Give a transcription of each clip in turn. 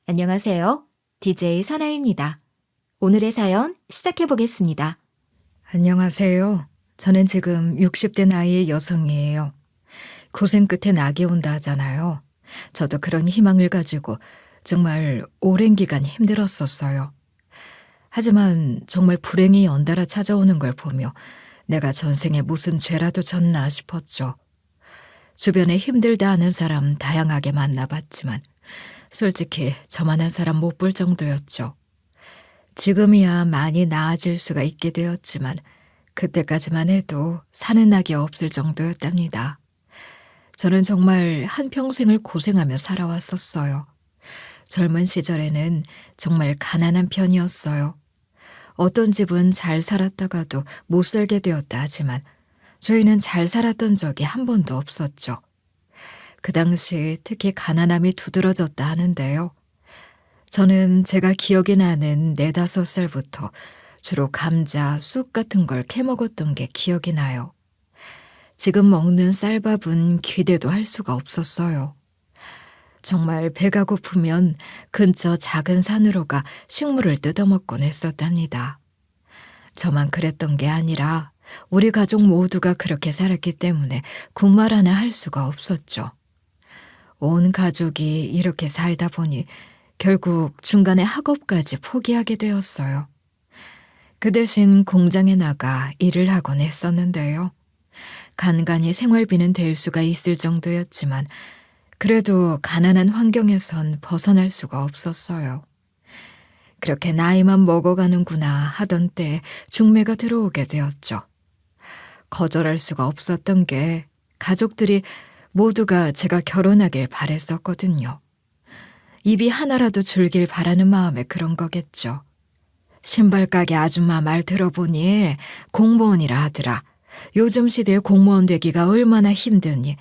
안녕하세요. DJ 선아입니다. 오늘의 사연 시작해 보겠습니다. 안녕하세요. 저는 지금 60대 나이의 여성이에요. 고생 끝에 낙이 온다 하잖아요. 저도 그런 희망을 가지고 정말 오랜 기간 힘들었었어요. 하지만 정말 불행이 연달아 찾아오는 걸 보며 내가 전생에 무슨 죄라도 졌나 싶었죠. 주변에 힘들다 하는 사람 다양하게 만나봤지만 솔직히 저만한 사람 못 볼 정도였죠. 지금이야 많이 나아질 수가 있게 되었지만 그때까지만 해도 사는 낙이 없을 정도였답니다. 저는 정말 한평생을 고생하며 살아왔었어요. 젊은 시절에는 정말 가난한 편이었어요. 어떤 집은 잘 살았다가도 못 살게 되었다 하지만 저희는 잘 살았던 적이 한 번도 없었죠. 그 당시 특히 가난함이 두드러졌다 하는데요. 저는 제가 기억이 나는 4, 5살부터 주로 감자, 쑥 같은 걸 캐먹었던 게 기억이 나요. 지금 먹는 쌀밥은 기대도 할 수가 없었어요. 정말 배가 고프면 근처 작은 산으로 가 식물을 뜯어먹곤 했었답니다. 저만 그랬던 게 아니라 우리 가족 모두가 그렇게 살았기 때문에 군말 하나 할 수가 없었죠. 온 가족이 이렇게 살다 보니 결국 중간에 학업까지 포기하게 되었어요. 그 대신 공장에 나가 일을 하곤 했었는데요. 간간히 생활비는 될 수가 있을 정도였지만 그래도 가난한 환경에선 벗어날 수가 없었어요. 그렇게 나이만 먹어가는구나 하던 때에 중매가 들어오게 되었죠. 거절할 수가 없었던 게 가족들이 모두가 제가 결혼하길 바랬었거든요. 입이 하나라도 줄길 바라는 마음에 그런 거겠죠. 신발 가게 아줌마 말 들어보니 공무원이라 하더라. 요즘 시대에 공무원 되기가 얼마나 힘드니.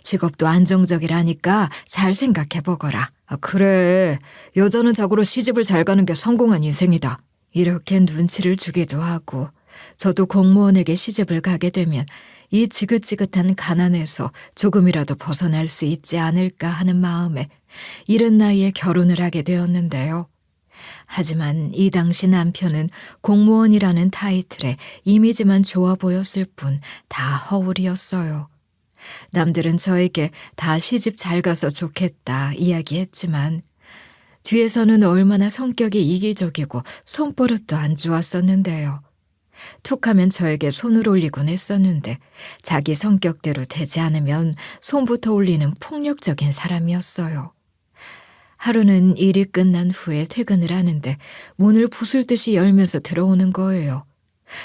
직업도 안정적이라니까 잘 생각해보거라. 그래, 여자는 자고로 시집을 잘 가는 게 성공한 인생이다. 이렇게 눈치를 주기도 하고 저도 공무원에게 시집을 가게 되면 이 지긋지긋한 가난에서 조금이라도 벗어날 수 있지 않을까 하는 마음에 이른 나이에 결혼을 하게 되었는데요. 하지만 이 당시 남편은 공무원이라는 타이틀에 이미지만 좋아 보였을 뿐 다 허울이었어요. 남들은 저에게 다 시집 잘 가서 좋겠다 이야기했지만 뒤에서는 얼마나 성격이 이기적이고 손버릇도 안 좋았었는데요. 툭하면 저에게 손을 올리곤 했었는데 자기 성격대로 되지 않으면 손부터 올리는 폭력적인 사람이었어요. 하루는 일이 끝난 후에 퇴근을 하는데 문을 부술듯이 열면서 들어오는 거예요.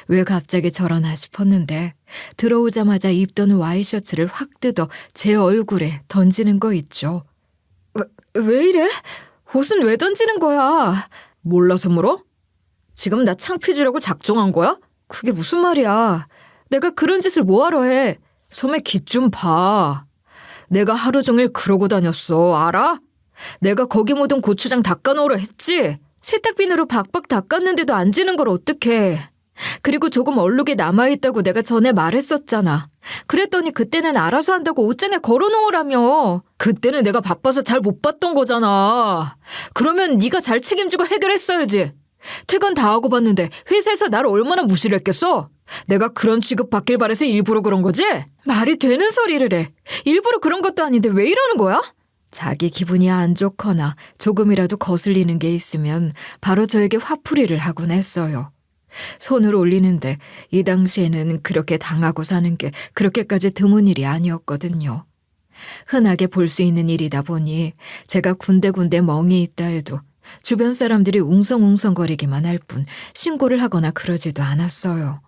왜 갑자기 저러나 싶었는데 들어오자마자 입던 와이셔츠를 확 뜯어 제 얼굴에 던지는 거 있죠. 왜 이래? 옷은 왜 던지는 거야? 몰라서 물어? 지금 나 창피 주려고 작정한 거야? 그게 무슨 말이야. 내가 그런 짓을 뭐하러 해. 소매 깃 좀 봐. 내가 하루 종일 그러고 다녔어. 알아? 내가 거기 묻은 고추장 닦아놓으라 했지? 세탁비누로 박박 닦았는데도 안 지는 걸 어떡해. 그리고 조금 얼룩이 남아있다고 내가 전에 말했었잖아. 그랬더니 그때는 알아서 한다고 옷장에 걸어놓으라며. 그때는 내가 바빠서 잘 못 봤던 거잖아. 그러면 네가 잘 책임지고 해결했어야지. 퇴근 다 하고 봤는데 회사에서 나를 얼마나 무시를 했겠어? 내가 그런 취급 받길 바래서 일부러 그런 거지? 말이 되는 소리를 해. 일부러 그런 것도 아닌데 왜 이러는 거야? 자기 기분이 안 좋거나 조금이라도 거슬리는 게 있으면 바로 저에게 화풀이를 하곤 했어요. 손을 올리는데 이 당시에는 그렇게 당하고 사는 게 그렇게까지 드문 일이 아니었거든요. 흔하게 볼 수 있는 일이다 보니 제가 군데군데 멍이 있다 해도 주변 사람들이 웅성웅성거리기만 할 뿐 신고를 하거나 그러지도 않았어요.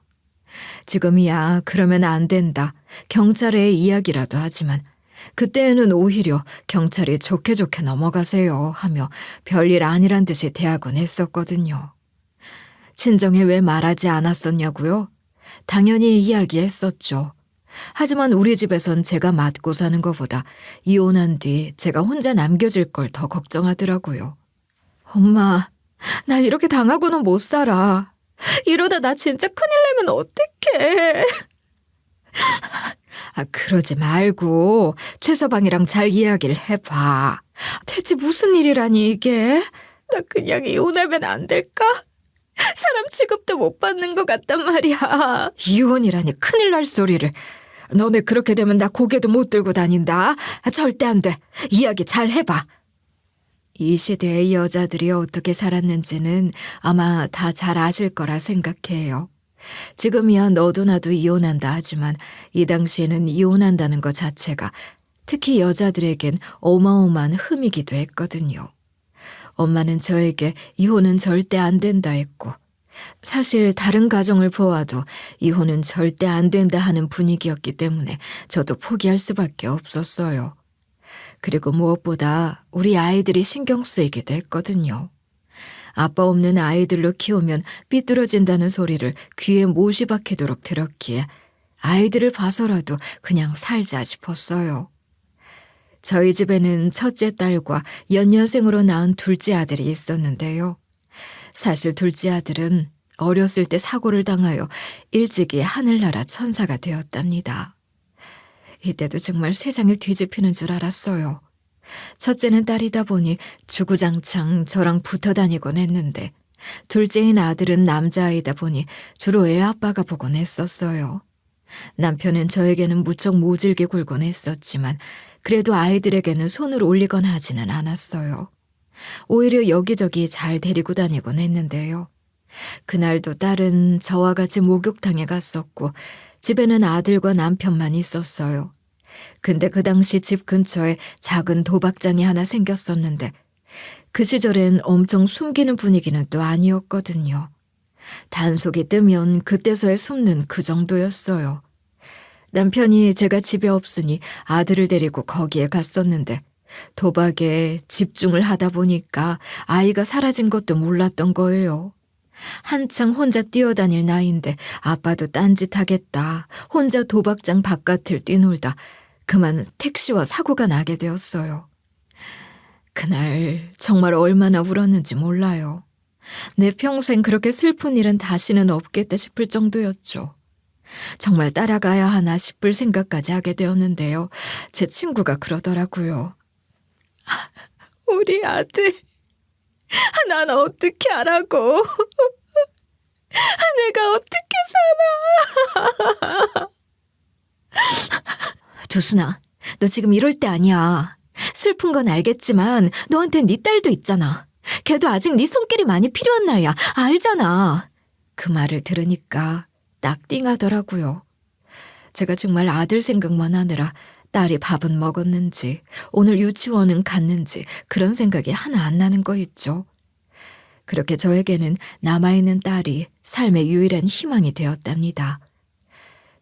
지금이야 그러면 안 된다. 경찰에 이야기라도 하지만 그때에는 오히려 경찰이 좋게 좋게 넘어가세요 하며 별일 아니란 듯이 대하곤 했었거든요. 친정에 왜 말하지 않았었냐고요? 당연히 이야기했었죠. 하지만 우리 집에선 제가 맡고 사는 것보다 이혼한 뒤 제가 혼자 남겨질 걸 더 걱정하더라고요. 엄마, 나 이렇게 당하고는 못 살아. 이러다 나 진짜 큰일 내면 어떡해. 그러지 말고 최서방이랑 잘 이야기를 해봐. 대체 무슨 일이라니 이게? 나 그냥 이혼하면 안 될까? 사람 취급도 못 받는 것 같단 말이야. 이혼이라니 큰일 날 소리를. 너네 그렇게 되면 나 고개도 못 들고 다닌다. 절대 안 돼. 이야기 잘 해봐. 이 시대의 여자들이 어떻게 살았는지는 아마 다 잘 아실 거라 생각해요. 지금이야 너도 나도 이혼한다 하지만 이 당시에는 이혼한다는 것 자체가 특히 여자들에겐 어마어마한 흠이기도 했거든요. 엄마는 저에게 이혼은 절대 안 된다 했고 사실 다른 가정을 보아도 이혼은 절대 안 된다 하는 분위기였기 때문에 저도 포기할 수밖에 없었어요. 그리고 무엇보다 우리 아이들이 신경 쓰이기도 했거든요. 아빠 없는 아이들로 키우면 삐뚤어진다는 소리를 귀에 못이 박히도록 들었기에 아이들을 봐서라도 그냥 살자 싶었어요. 저희 집에는 첫째 딸과 연년생으로 낳은 둘째 아들이 있었는데요. 사실 둘째 아들은 어렸을 때 사고를 당하여 일찍이 하늘나라 천사가 되었답니다. 이때도 정말 세상을 뒤집히는 줄 알았어요. 첫째는 딸이다 보니 주구장창 저랑 붙어 다니곤 했는데 둘째인 아들은 남자아이다 보니 주로 애 아빠가 보곤 했었어요. 남편은 저에게는 무척 모질게 굴곤 했었지만 그래도 아이들에게는 손을 올리거나 하지는 않았어요. 오히려 여기저기 잘 데리고 다니곤 했는데요. 그날도 딸은 저와 같이 목욕탕에 갔었고 집에는 아들과 남편만 있었어요. 근데 그 당시 집 근처에 작은 도박장이 하나 생겼었는데 그 시절엔 엄청 숨기는 분위기는 또 아니었거든요. 단속이 뜨면 그때서야 숨는 그 정도였어요. 남편이 제가 집에 없으니 아들을 데리고 거기에 갔었는데 도박에 집중을 하다 보니까 아이가 사라진 것도 몰랐던 거예요. 한창 혼자 뛰어다닐 나이인데 아빠도 딴짓하겠다. 혼자 도박장 바깥을 뛰놀다 그만 택시와 사고가 나게 되었어요. 그날 정말 얼마나 울었는지 몰라요. 내 평생 그렇게 슬픈 일은 다시는 없겠다 싶을 정도였죠. 정말 따라가야 하나 싶을 생각까지 하게 되었는데요. 제 친구가 그러더라고요. 우리 아들, 난 어떻게 하라고? 내가 어떻게 살아? 두순아, 너 지금 이럴 때 아니야. 슬픈 건 알겠지만 너한텐 네 딸도 있잖아. 걔도 아직 네 손길이 많이 필요한 나이야. 알잖아. 그 말을 들으니까 딱 띵하더라고요. 제가 정말 아들 생각만 하느라 딸이 밥은 먹었는지 오늘 유치원은 갔는지 그런 생각이 하나 안 나는 거 있죠. 그렇게 저에게는 남아있는 딸이 삶의 유일한 희망이 되었답니다.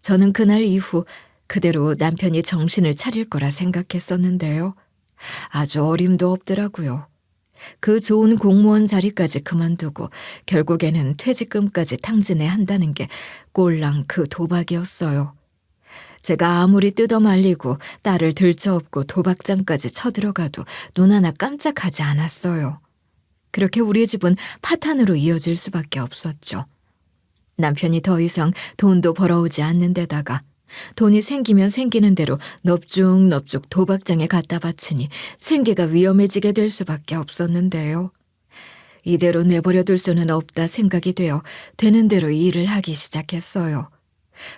저는 그날 이후 그대로 남편이 정신을 차릴 거라 생각했었는데요. 아주 어림도 없더라고요. 그 좋은 공무원 자리까지 그만두고 결국에는 퇴직금까지 탕진해야 한다는 게 꼴랑 그 도박이었어요. 제가 아무리 뜯어말리고 딸을 들쳐업고 도박장까지 쳐들어가도 눈 하나 깜짝하지 않았어요. 그렇게 우리 집은 파탄으로 이어질 수밖에 없었죠. 남편이 더 이상 돈도 벌어오지 않는 데다가 돈이 생기면 생기는 대로 넙죽넙죽 도박장에 갖다 바치니 생계가 위험해지게 될 수밖에 없었는데요. 이대로 내버려둘 수는 없다 생각이 되어 되는 대로 일을 하기 시작했어요.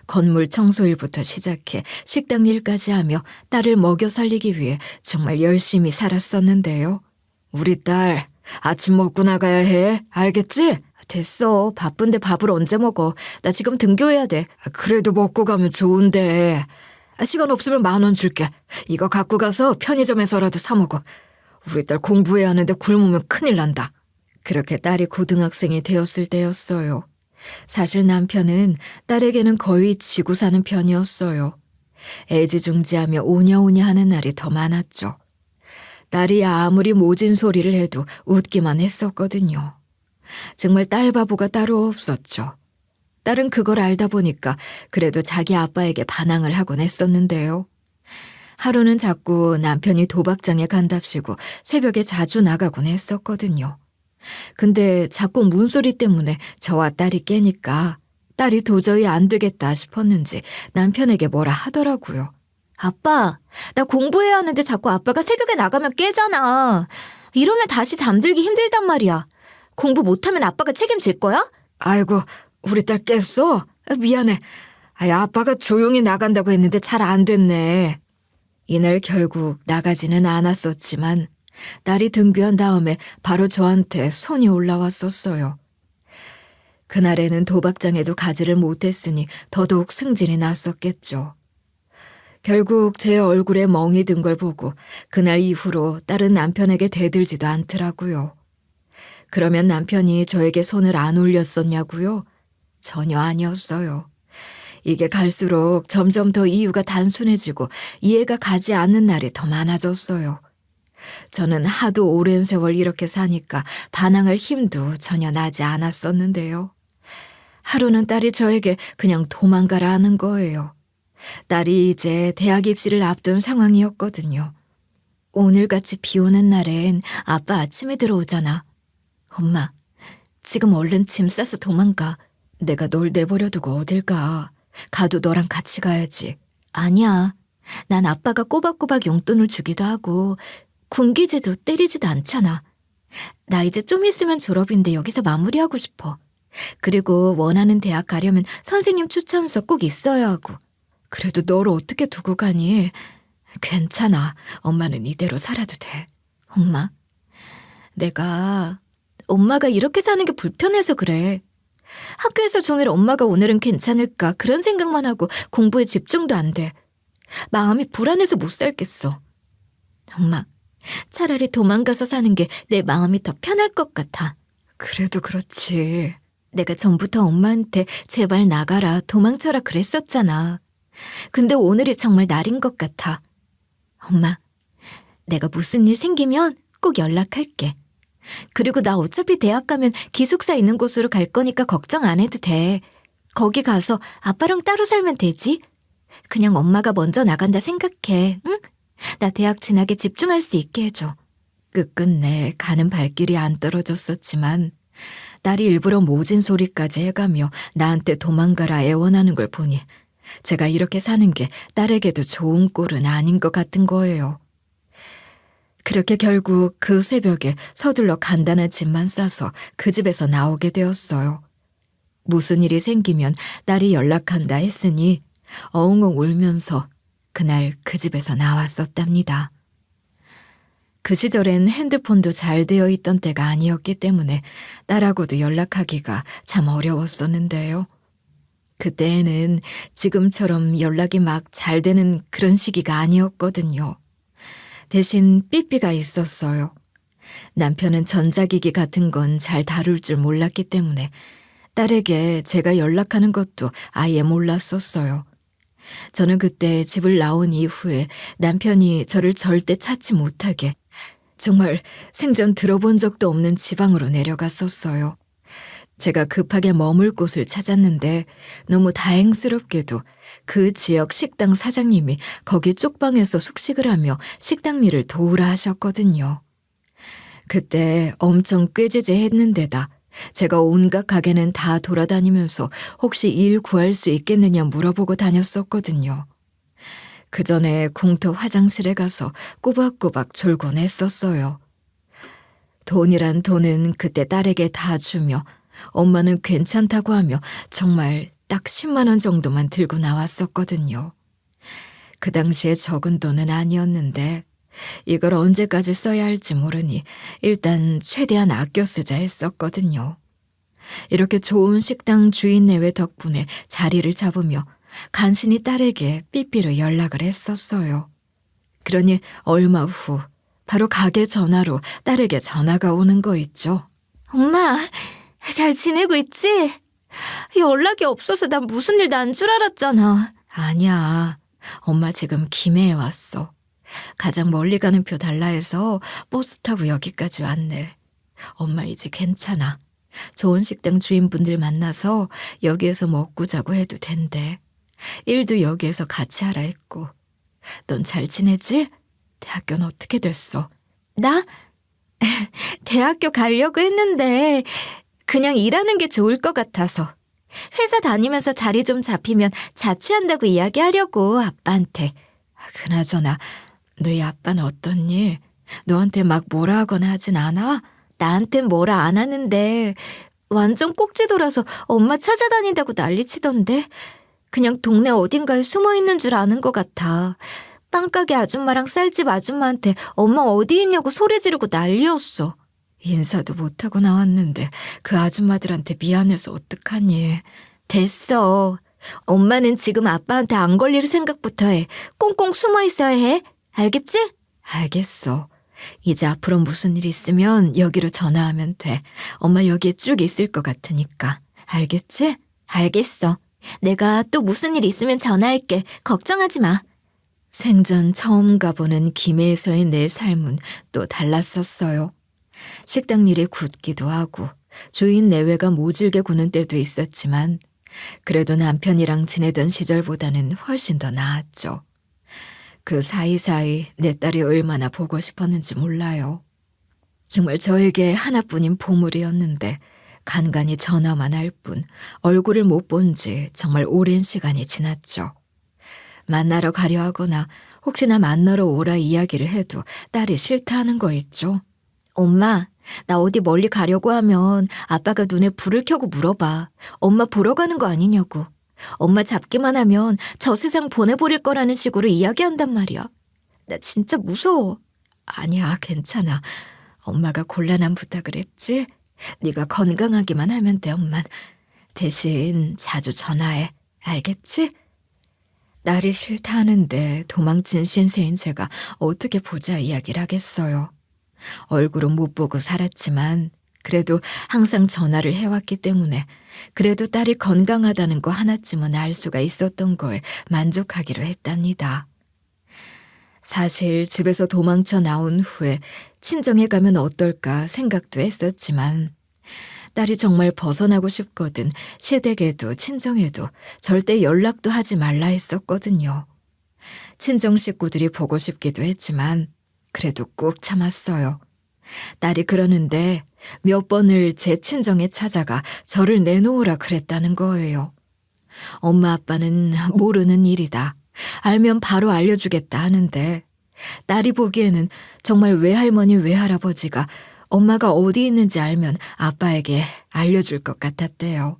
건물 청소일부터 시작해 식당 일까지 하며 딸을 먹여 살리기 위해 정말 열심히 살았었는데요. 우리 딸 아침 먹고 나가야 해. 알겠지? 됐어. 바쁜데 밥을 언제 먹어. 나 지금 등교해야 돼. 그래도 먹고 가면 좋은데. 시간 없으면 10,000원 줄게. 이거 갖고 가서 편의점에서라도 사 먹어. 우리 딸 공부해야 하는데 굶으면 큰일 난다. 그렇게 딸이 고등학생이 되었을 때였어요. 사실 남편은 딸에게는 거의 지고 사는 편이었어요. 애지중지하며 오냐오냐 하는 날이 더 많았죠. 딸이 아무리 모진 소리를 해도 웃기만 했었거든요. 정말 딸 바보가 따로 없었죠. 딸은 그걸 알다 보니까 그래도 자기 아빠에게 반항을 하곤 했었는데요. 하루는 자꾸 남편이 도박장에 간답시고 새벽에 자주 나가곤 했었거든요. 근데 자꾸 문소리 때문에 저와 딸이 깨니까 딸이 도저히 안 되겠다 싶었는지 남편에게 뭐라 하더라고요. 아빠, 나 공부해야 하는데 자꾸 아빠가 새벽에 나가면 깨잖아. 이러면 다시 잠들기 힘들단 말이야. 공부 못하면 아빠가 책임질 거야? 아이고, 우리 딸 깼어? 미안해. 아빠가 조용히 나간다고 했는데 잘 안 됐네. 이날 결국 나가지는 않았었지만 딸이 등교한 다음에 바로 저한테 손이 올라왔었어요. 그날에는 도박장에도 가지를 못했으니 더더욱 승질이 났었겠죠. 결국 제 얼굴에 멍이 든 걸 보고 그날 이후로 딸은 남편에게 대들지도 않더라고요. 그러면 남편이 저에게 손을 안 올렸었냐고요? 전혀 아니었어요. 이게 갈수록 점점 더 이유가 단순해지고 이해가 가지 않는 날이 더 많아졌어요. 저는 하도 오랜 세월 이렇게 사니까 반항할 힘도 전혀 나지 않았었는데요. 하루는 딸이 저에게 그냥 도망가라 하는 거예요. 딸이 이제 대학 입시를 앞둔 상황이었거든요. 오늘같이 비 오는 날엔 아빠 아침에 들어오잖아. 엄마, 지금 얼른 짐 싸서 도망가. 내가 널 내버려 두고 어딜 가. 가도 너랑 같이 가야지. 아니야. 난 아빠가 꼬박꼬박 용돈을 주기도 하고 굶기지도 때리지도 않잖아. 나 이제 좀 있으면 졸업인데 여기서 마무리하고 싶어. 그리고 원하는 대학 가려면 선생님 추천서 꼭 있어야 하고. 그래도 널 어떻게 두고 가니? 괜찮아. 엄마는 이대로 살아도 돼. 엄마가 이렇게 사는 게 불편해서 그래. 학교에서 종일 엄마가 오늘은 괜찮을까 그런 생각만 하고 공부에 집중도 안 돼. 마음이 불안해서 못 살겠어. 엄마, 차라리 도망가서 사는 게 내 마음이 더 편할 것 같아. 그래도 그렇지. 내가 전부터 엄마한테 제발 나가라, 도망쳐라 그랬었잖아. 근데 오늘이 정말 날인 것 같아. 엄마, 내가 무슨 일 생기면 꼭 연락할게. 그리고 나 어차피 대학 가면 기숙사 있는 곳으로 갈 거니까 걱정 안 해도 돼. 거기 가서 아빠랑 따로 살면 되지? 그냥 엄마가 먼저 나간다 생각해, 응? 나 대학 진학에 집중할 수 있게 해줘. 끝끝내 가는 발길이 안 떨어졌었지만 딸이 일부러 모진 소리까지 해가며 나한테 도망가라 애원하는 걸 보니 제가 이렇게 사는 게 딸에게도 좋은 꼴은 아닌 것 같은 거예요. 그렇게 결국 그 새벽에 서둘러 간단한 짐만 싸서 그 집에서 나오게 되었어요. 무슨 일이 생기면 딸이 연락한다 했으니 엉엉 울면서 그날 그 집에서 나왔었답니다. 그 시절엔 핸드폰도 잘 되어 있던 때가 아니었기 때문에 딸하고도 연락하기가 참 어려웠었는데요. 그때에는 지금처럼 연락이 막 잘 되는 그런 시기가 아니었거든요. 대신 삐삐가 있었어요. 남편은 전자기기 같은 건 잘 다룰 줄 몰랐기 때문에 딸에게 제가 연락하는 것도 아예 몰랐었어요. 저는 그때 집을 나온 이후에 남편이 저를 절대 찾지 못하게 정말 생전 들어본 적도 없는 지방으로 내려갔었어요. 제가 급하게 머물 곳을 찾았는데 너무 다행스럽게도 그 지역 식당 사장님이 거기 쪽방에서 숙식을 하며 식당 일을 도우라 하셨거든요. 그때 엄청 꾀죄죄했는데다 제가 온갖 가게는 다 돌아다니면서 혹시 일 구할 수 있겠느냐 물어보고 다녔었거든요. 그 전에 공터 화장실에 가서 꼬박꼬박 졸곤 했었어요. 돈이란 돈은 그때 딸에게 다 주며 엄마는 괜찮다고 하며 정말 딱 10만 원 정도만 들고 나왔었거든요. 그 당시에 적은 돈은 아니었는데 이걸 언제까지 써야 할지 모르니 일단 최대한 아껴 쓰자 했었거든요. 이렇게 좋은 식당 주인 내외 덕분에 자리를 잡으며 간신히 딸에게 삐삐로 연락을 했었어요. 그러니 얼마 후 바로 가게 전화로 딸에게 전화가 오는 거 있죠. 엄마, 잘 지내고 있지? 연락이 없어서 난 무슨 일 난 줄 알았잖아. 아니야. 엄마 지금 김해에 왔어. 가장 멀리 가는 표 달라 해서 버스 타고 여기까지 왔네. 엄마 이제 괜찮아. 좋은 식당 주인분들 만나서 여기에서 먹고 자고 해도 된대. 일도 여기에서 같이 하라 했고. 넌 잘 지내지? 대학교는 어떻게 됐어? 나? 대학교 가려고 했는데 그냥 일하는 게 좋을 것 같아서. 회사 다니면서 자리 좀 잡히면 자취한다고 이야기하려고 아빠한테. 그나저나 너희 아빠는 어떻니? 너한테 막 뭐라 하거나 하진 않아? 나한텐 뭐라 안 하는데 완전 꼭지돌아서 엄마 찾아다닌다고 난리치던데 그냥 동네 어딘가에 숨어 있는 줄 아는 것 같아. 빵가게 아줌마랑 쌀집 아줌마한테 엄마 어디 있냐고 소리 지르고 난리였어. 인사도 못하고 나왔는데 그 아줌마들한테 미안해서 어떡하니? 됐어. 엄마는 지금 아빠한테 안 걸릴 생각부터 해. 꽁꽁 숨어 있어야 해. 알겠지? 알겠어. 이제 앞으로 무슨 일 있으면 여기로 전화하면 돼. 엄마 여기에 쭉 있을 것 같으니까. 알겠지? 알겠어. 내가 또 무슨 일 있으면 전화할게. 걱정하지 마. 생전 처음 가보는 김해에서의 내 삶은 또 달랐었어요. 식당 일에 굳기도 하고 주인 내외가 모질게 구는 때도 있었지만 그래도 남편이랑 지내던 시절보다는 훨씬 더 나았죠. 그 사이사이 내 딸이 얼마나 보고 싶었는지 몰라요. 정말 저에게 하나뿐인 보물이었는데 간간히 전화만 할 뿐 얼굴을 못 본 지 정말 오랜 시간이 지났죠. 만나러 가려 하거나 혹시나 만나러 오라 이야기를 해도 딸이 싫다 하는 거 있죠. 엄마, 나 어디 멀리 가려고 하면 아빠가 눈에 불을 켜고 물어봐. 엄마 보러 가는 거 아니냐고. 엄마 잡기만 하면 저 세상 보내버릴 거라는 식으로 이야기한단 말이야. 나 진짜 무서워. 아니야, 괜찮아. 엄마가 곤란한 부탁을 했지? 네가 건강하기만 하면 돼, 엄만. 대신 자주 전화해. 알겠지? 딸이 싫다 하는데 도망친 신세인 제가 어떻게 보자 이야기를 하겠어요. 얼굴은 못 보고 살았지만 그래도 항상 전화를 해왔기 때문에 그래도 딸이 건강하다는 거 하나쯤은 알 수가 있었던 거에 만족하기로 했답니다. 사실 집에서 도망쳐 나온 후에 친정에 가면 어떨까 생각도 했었지만 딸이 정말 벗어나고 싶거든 시댁에도 친정에도 절대 연락도 하지 말라 했었거든요. 친정 식구들이 보고 싶기도 했지만 그래도 꾹 참았어요. 딸이 그러는데 몇 번을 제 친정에 찾아가 저를 내놓으라 그랬다는 거예요. 엄마 아빠는 모르는 일이다. 알면 바로 알려주겠다 하는데 딸이 보기에는 정말 외할머니 외할아버지가 엄마가 어디 있는지 알면 아빠에게 알려줄 것 같았대요.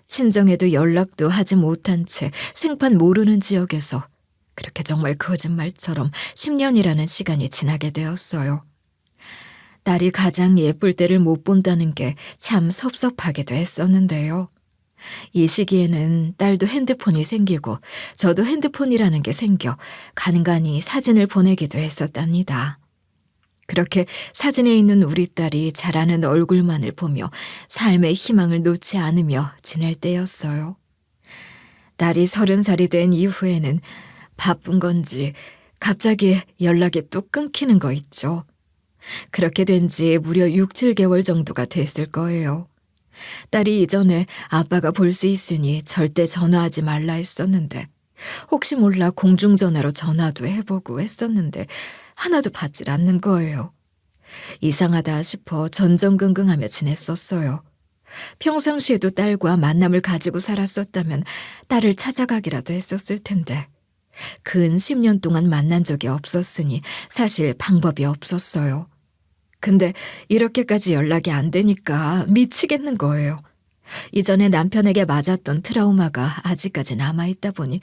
친정에도 연락도 하지 못한 채 생판 모르는 지역에서 그렇게 정말 거짓말처럼 10년이라는 시간이 지나게 되었어요. 딸이 가장 예쁠 때를 못 본다는 게 참 섭섭하기도 했었는데요. 이 시기에는 딸도 핸드폰이 생기고 저도 핸드폰이라는 게 생겨 간간히 사진을 보내기도 했었답니다. 그렇게 사진에 있는 우리 딸이 자라는 얼굴만을 보며 삶의 희망을 놓지 않으며 지낼 때였어요. 딸이 30살이 된 이후에는 바쁜 건지 갑자기 연락이 뚝 끊기는 거 있죠. 그렇게 된 지 무려 6, 7개월 정도가 됐을 거예요. 딸이 이전에 아빠가 볼 수 있으니 절대 전화하지 말라 했었는데 혹시 몰라 공중전화로 전화도 해보고 했었는데 하나도 받질 않는 거예요. 이상하다 싶어 전전긍긍하며 지냈었어요. 평상시에도 딸과 만남을 가지고 살았었다면 딸을 찾아가기라도 했었을 텐데 근 10년 동안 만난 적이 없었으니 사실 방법이 없었어요. 근데 이렇게까지 연락이 안 되니까 미치겠는 거예요. 이전에 남편에게 맞았던 트라우마가 아직까지 남아있다 보니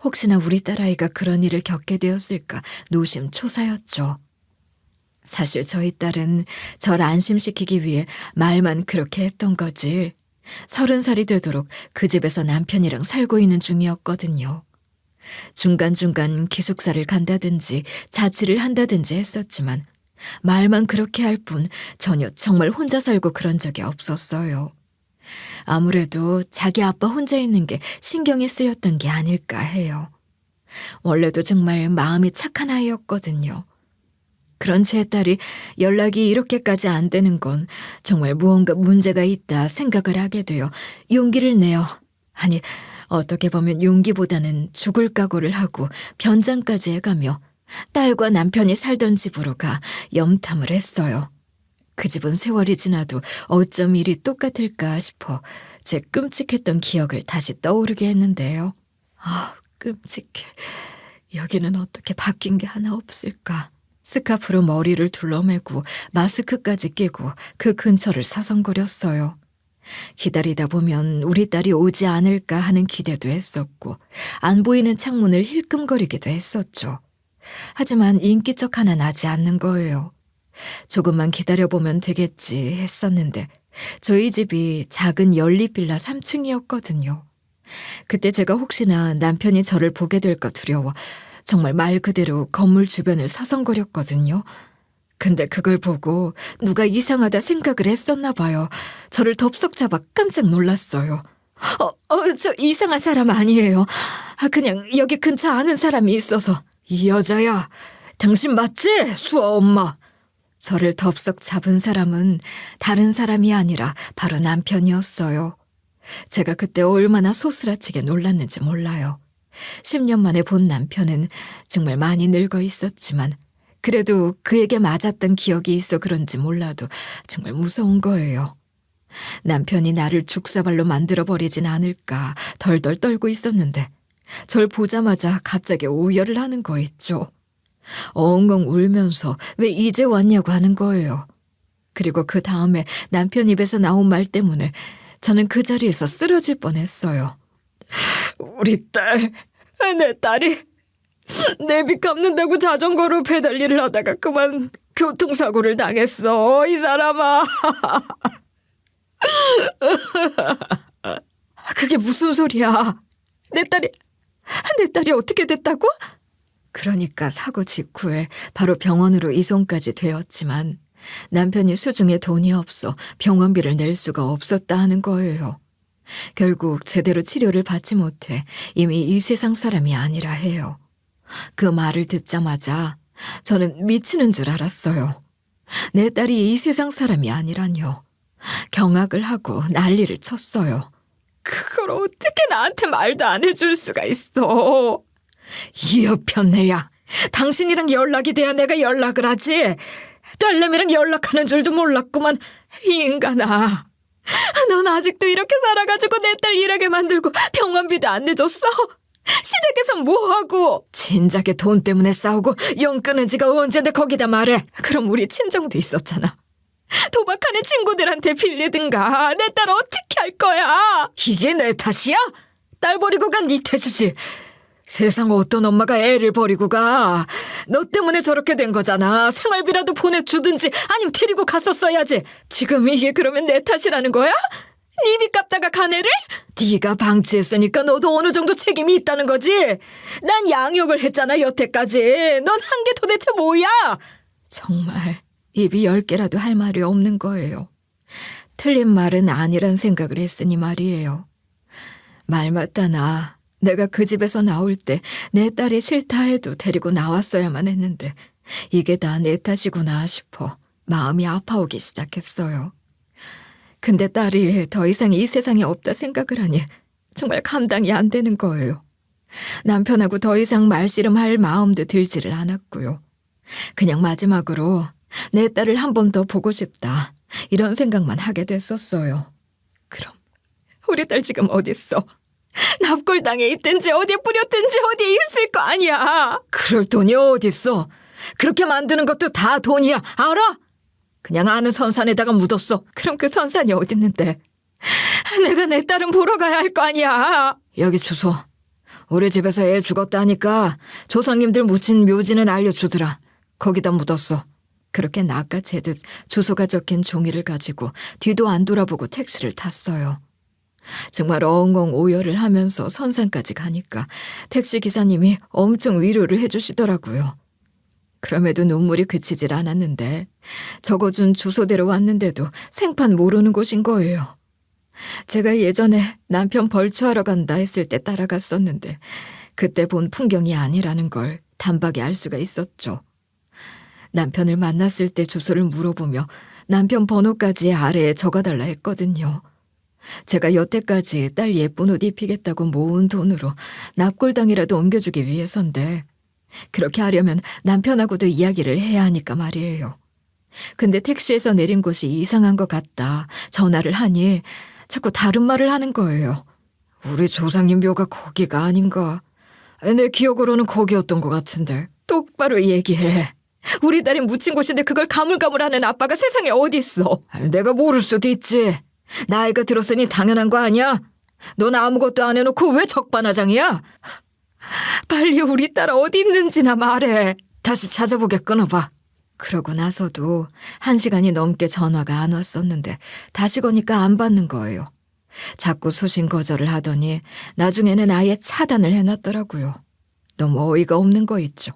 혹시나 우리 딸아이가 그런 일을 겪게 되었을까 노심초사였죠. 사실 저희 딸은 절 안심시키기 위해 말만 그렇게 했던 거지 30살이 되도록 그 집에서 남편이랑 살고 있는 중이었거든요. 중간중간 기숙사를 간다든지 자취를 한다든지 했었지만 말만 그렇게 할 뿐 전혀 정말 혼자 살고 그런 적이 없었어요. 아무래도 자기 아빠 혼자 있는 게 신경이 쓰였던 게 아닐까 해요. 원래도 정말 마음이 착한 아이였거든요. 그런 제 딸이 연락이 이렇게까지 안 되는 건 정말 무언가 문제가 있다 생각을 하게 되어 용기를 내어 아니 어떻게 보면 용기보다는 죽을 각오를 하고 변장까지 해가며 딸과 남편이 살던 집으로 가 염탐을 했어요. 그 집은 세월이 지나도 어쩜 일이 똑같을까 싶어 제 끔찍했던 기억을 다시 떠오르게 했는데요. 끔찍해. 여기는 어떻게 바뀐 게 하나 없을까? 스카프로 머리를 둘러매고 마스크까지 끼고 그 근처를 서성거렸어요. 기다리다 보면 우리 딸이 오지 않을까 하는 기대도 했었고 안 보이는 창문을 힐끔거리기도 했었죠. 하지만 인기척 하나 나지 않는 거예요. 조금만 기다려보면 되겠지 했었는데 저희 집이 작은 연립빌라 3층이었거든요. 그때 제가 혹시나 남편이 저를 보게 될까 두려워 정말 말 그대로 건물 주변을 서성거렸거든요. 근데 그걸 보고 누가 이상하다 생각을 했었나 봐요. 저를 덥석 잡아 깜짝 놀랐어요. 저 이상한 사람 아니에요. 그냥 여기 근처 아는 사람이 있어서. 이 여자야, 당신 맞지? 수아 엄마. 저를 덥석 잡은 사람은 다른 사람이 아니라 바로 남편이었어요. 제가 그때 얼마나 소스라치게 놀랐는지 몰라요. 10년 만에 본 남편은 정말 많이 늙어 있었지만 그래도 그에게 맞았던 기억이 있어 그런지 몰라도 정말 무서운 거예요. 남편이 나를 죽사발로 만들어버리진 않을까 덜덜 떨고 있었는데 절 보자마자 갑자기 오열을 하는 거 있죠. 엉엉 울면서 왜 이제 왔냐고 하는 거예요. 그리고 그 다음에 남편 입에서 나온 말 때문에 저는 그 자리에서 쓰러질 뻔했어요. 우리 딸, 내 딸이 내비 갚는다고 자전거로 배달 일을 하다가 그만 교통사고를 당했어, 이 사람아. 그게 무슨 소리야? 내 딸이 어떻게 됐다고? 그러니까 사고 직후에 바로 병원으로 이송까지 되었지만 남편이 수중에 돈이 없어 병원비를 낼 수가 없었다 하는 거예요. 결국 제대로 치료를 받지 못해 이미 이 세상 사람이 아니라 해요. 그 말을 듣자마자 저는 미치는 줄 알았어요. 내 딸이 이 세상 사람이 아니라뇨. 경악을 하고 난리를 쳤어요. 그걸 어떻게 나한테 말도 안 해줄 수가 있어. 이 여편네야, 당신이랑 연락이 돼야 내가 연락을 하지. 딸내미랑 연락하는 줄도 몰랐구만, 이 인간아. 넌 아직도 이렇게 살아가지고 내 딸 일하게 만들고 병원비도 안 내줬어? 시댁에서 뭐하고? 진작에 돈 때문에 싸우고 영 끊은 지가 언젠데 거기다 말해. 그럼 우리 친정도 있었잖아. 도박하는 친구들한테 빌리든가. 내 딸 어떻게 할 거야? 이게 내 탓이야? 딸 버리고 간 네 탓이지. 세상 어떤 엄마가 애를 버리고 가. 너 때문에 저렇게 된 거잖아. 생활비라도 보내주든지 아니면 데리고 갔었어야지. 지금 이게 그러면 내 탓이라는 거야? 네 빚 갚다가 간 애를? 네가 방치했으니까 너도 어느 정도 책임이 있다는 거지. 난 양육을 했잖아 여태까지. 넌 한 게 도대체 뭐야? 정말 입이 10개라도 할 말이 없는 거예요. 틀린 말은 아니란 생각을 했으니 말이에요. 말 맞다나 내가 그 집에서 나올 때 내 딸이 싫다 해도 데리고 나왔어야만 했는데 이게 다 내 탓이구나 싶어 마음이 아파오기 시작했어요. 근데 딸이 더 이상 이 세상에 없다 생각을 하니 정말 감당이 안 되는 거예요. 남편하고 더 이상 말씨름할 마음도 들지를 않았고요. 그냥 마지막으로 내 딸을 한 번 더 보고 싶다 이런 생각만 하게 됐었어요. 그럼 우리 딸 지금 어딨어? 납골당에 있든지 어디에 뿌렸든지 어디에 있을 거 아니야. 그럴 돈이 어딨어. 그렇게 만드는 것도 다 돈이야. 알아? 그냥 아는 선산에다가 묻었어. 그럼 그 선산이 어딨는데? 내가 내 딸은 보러 가야 할 거 아니야. 여기 주소. 우리 집에서 애 죽었다니까 조상님들 묻힌 묘지는 알려주더라. 거기다 묻었어. 그렇게 낚아채듯 주소가 적힌 종이를 가지고 뒤도 안 돌아보고 택시를 탔어요. 정말 엉엉 오열을 하면서 선산까지 가니까 택시 기사님이 엄청 위로를 해주시더라고요. 그럼에도 눈물이 그치질 않았는데 적어준 주소대로 왔는데도 생판 모르는 곳인 거예요. 제가 예전에 남편 벌초하러 간다 했을 때 따라갔었는데 그때 본 풍경이 아니라는 걸 단박에 알 수가 있었죠. 남편을 만났을 때 주소를 물어보며 남편 번호까지 아래에 적어달라 했거든요. 제가 여태까지 딸 예쁜 옷 입히겠다고 모은 돈으로 납골당이라도 옮겨주기 위해서인데 그렇게 하려면 남편하고도 이야기를 해야 하니까 말이에요. 근데 택시에서 내린 곳이 이상한 것 같다 전화를 하니 자꾸 다른 말을 하는 거예요. 우리 조상님 묘가 거기가 아닌가. 내 기억으로는 거기였던 것 같은데. 똑바로 얘기해. 우리 딸이 묻힌 곳인데 그걸 가물가물하는 아빠가 세상에 어디 있어? 내가 모를 수도 있지. 나이가 들었으니 당연한 거 아니야? 넌 아무것도 안 해놓고 왜 적반하장이야? 빨리 우리 딸 어디 있는지나 말해. 다시 찾아보게 끊어봐. 그러고 나서도 1시간이 넘게 전화가 안 왔었는데 다시 거니까 안 받는 거예요. 자꾸 수신 거절을 하더니 나중에는 아예 차단을 해놨더라고요. 너무 어이가 없는 거 있죠.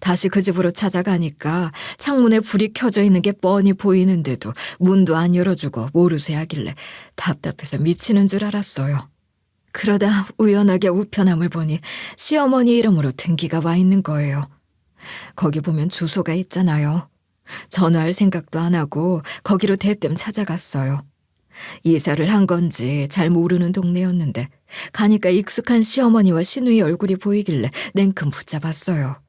다시 그 집으로 찾아가니까 창문에 불이 켜져 있는 게 뻔히 보이는데도 문도 안 열어주고 모르쇠 하길래 답답해서 미치는 줄 알았어요. 그러다 우연하게 우편함을 보니 시어머니 이름으로 등기가 와 있는 거예요. 거기 보면 주소가 있잖아요. 전화할 생각도 안 하고 거기로 대뜸 찾아갔어요. 이사를 한 건지 잘 모르는 동네였는데 가니까 익숙한 시어머니와 시누이 얼굴이 보이길래 냉큼 붙잡았어요.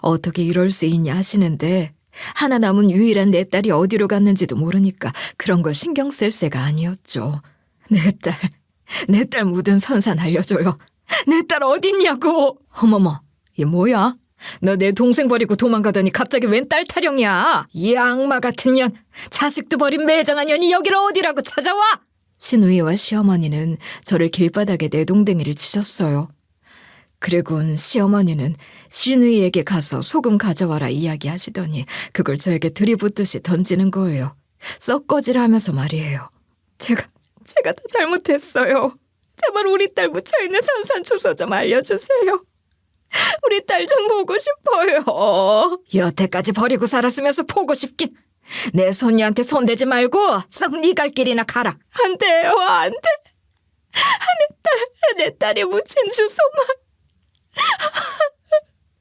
어떻게 이럴 수 있냐 하시는데 하나 남은 유일한 내 딸이 어디로 갔는지도 모르니까 그런 걸 신경 쓸 새가 아니었죠. 내 딸 묻은 선산 알려줘요. 내 딸 어딨냐고. 어머머, 이게 뭐야? 너 내 동생 버리고 도망가더니 갑자기 웬 딸 타령이야? 이 악마 같은 년, 자식도 버린 매정한 년이 여기를 어디라고 찾아와? 시누이와 시어머니는 저를 길바닥에 내동댕이를 치셨어요. 그리고는 시어머니는 시누이에게 가서 소금 가져와라 이야기하시더니 그걸 저에게 들이붓듯이 던지는 거예요. 썩거지하면서 말이에요. 제가 다 잘못했어요. 제발 우리 딸 묻혀있는 산산 주소 좀 알려주세요. 우리 딸 좀 보고 싶어요. 여태까지 버리고 살았으면서 보고 싶긴. 내 손녀한테 손대지 말고 썩 네 갈 길이나 가라. 안 돼요, 안 돼. 내 딸이 묻힌 주소만.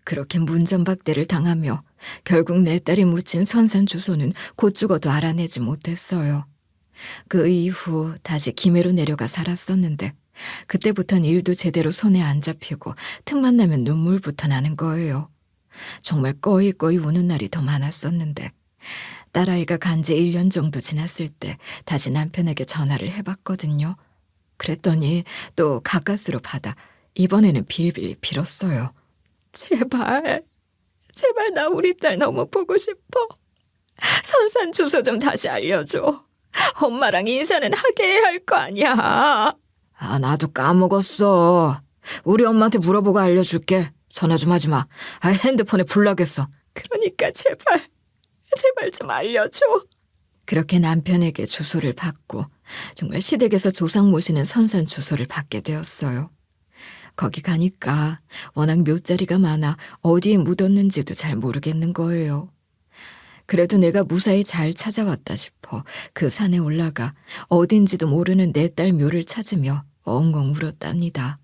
그렇게 문전박대를 당하며 결국 내 딸이 묻힌 선산 주소는 곧 죽어도 알아내지 못했어요. 그 이후 다시 김해로 내려가 살았었는데 그때부터는 일도 제대로 손에 안 잡히고 틈만 나면 눈물부터 나는 거예요. 정말 꺼이꺼이 우는 날이 더 많았었는데 딸아이가 간 지 1년 정도 지났을 때 다시 남편에게 전화를 해봤거든요. 그랬더니 또 가까스로 받아 이번에는 빌빌 빌었어요. 제발 나 우리 딸 너무 보고 싶어. 선산 주소 좀 다시 알려줘. 엄마랑 인사는 하게 해야 할 거 아니야. 나도 까먹었어. 우리 엄마한테 물어보고 알려줄게. 전화 좀 하지 마. 핸드폰에 불 나겠어. 그러니까 제발 좀 알려줘. 그렇게 남편에게 주소를 받고 정말 시댁에서 조상 모시는 선산 주소를 받게 되었어요. 거기 가니까 워낙 묘자리가 많아 어디에 묻었는지도 잘 모르겠는 거예요. 그래도 내가 무사히 잘 찾아왔다 싶어 그 산에 올라가 어딘지도 모르는 내 딸 묘를 찾으며 엉엉 울었답니다.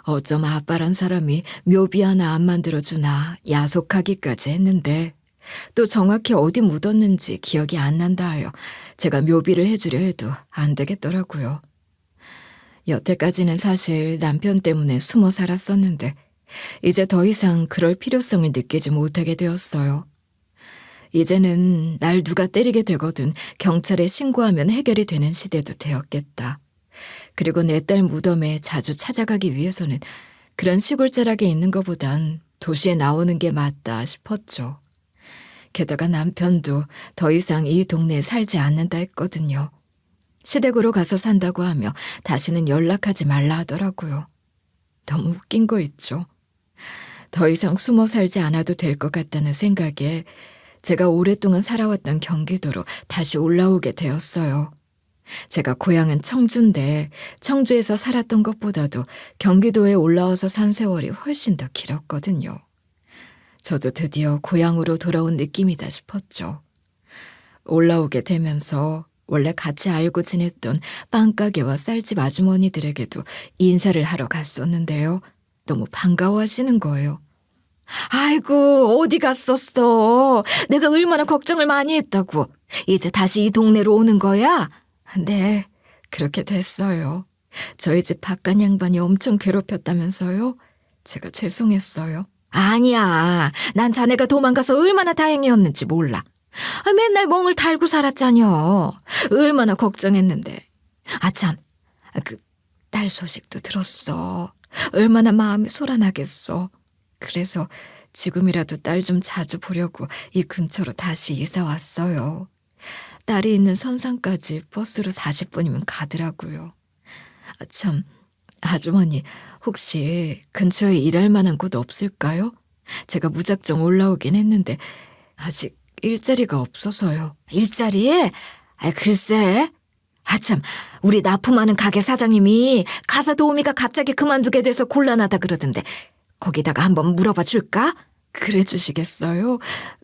어쩜 아빠란 사람이 묘비 하나 안 만들어주나 야속하기까지 했는데 또 정확히 어디 묻었는지 기억이 안 난다 하여 제가 묘비를 해주려 해도 안 되겠더라고요. 여태까지는 사실 남편 때문에 숨어 살았었는데 이제 더 이상 그럴 필요성을 느끼지 못하게 되었어요. 이제는 날 누가 때리게 되거든 경찰에 신고하면 해결이 되는 시대도 되었겠다. 그리고 내 딸 무덤에 자주 찾아가기 위해서는 그런 시골 자락에 있는 것보단 도시에 나오는 게 맞다 싶었죠. 게다가 남편도 더 이상 이 동네에 살지 않는다 했거든요. 시댁으로 가서 산다고 하며 다시는 연락하지 말라 하더라고요. 너무 웃긴 거 있죠. 더 이상 숨어 살지 않아도 될 것 같다는 생각에 제가 오랫동안 살아왔던 경기도로 다시 올라오게 되었어요. 제가 고향은 청주인데 청주에서 살았던 것보다도 경기도에 올라와서 산 세월이 훨씬 더 길었거든요. 저도 드디어 고향으로 돌아온 느낌이다 싶었죠. 올라오게 되면서 원래 같이 알고 지냈던 빵가게와 쌀집 아주머니들에게도 인사를 하러 갔었는데요. 너무 반가워하시는 거예요. 아이고 어디 갔었어. 내가 얼마나 걱정을 많이 했다고. 이제 다시 이 동네로 오는 거야? 네, 그렇게 됐어요. 저희 집 바깥 양반이 엄청 괴롭혔다면서요? 제가 죄송했어요. 아니야, 난 자네가 도망가서 얼마나 다행이었는지 몰라. 맨날 멍을 달고 살았잖여. 얼마나 걱정했는데. 아참, 그 딸 소식도 들었어. 얼마나 마음이 소란하겠어. 그래서 지금이라도 딸 좀 자주 보려고 이 근처로 다시 이사 왔어요. 딸이 있는 선산까지 버스로 40분이면 가더라고요. 참, 아주머니, 혹시 근처에 일할 만한 곳 없을까요? 제가 무작정 올라오긴 했는데 아직 일자리가 없어서요. 일자리? 글쎄. 참, 우리 납품하는 가게 사장님이 가사 도우미가 갑자기 그만두게 돼서 곤란하다 그러던데 거기다가 한번 물어봐 줄까? 그래 주시겠어요?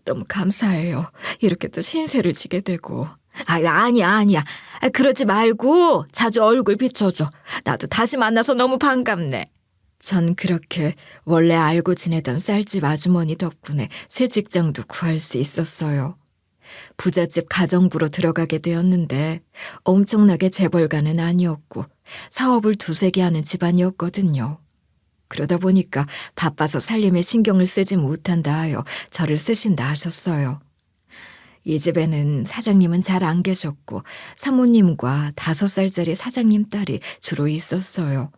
너무 감사해요. 이렇게 또 신세를 지게 되고. 아니야. 그러지 말고 자주 얼굴 비춰줘. 나도 다시 만나서 너무 반갑네. 전 그렇게 원래 알고 지내던 쌀집 아주머니 덕분에 새 직장도 구할 수 있었어요. 부잣집 가정부로 들어가게 되었는데 엄청나게 재벌가는 아니었고 사업을 두세 개 하는 집안이었거든요. 그러다 보니까 바빠서 살림에 신경을 쓰지 못한다 하여 저를 쓰신다 하셨어요. 이 집에는 사장님은 잘 안 계셨고 사모님과 5살짜리 사장님 딸이 주로 있었어요.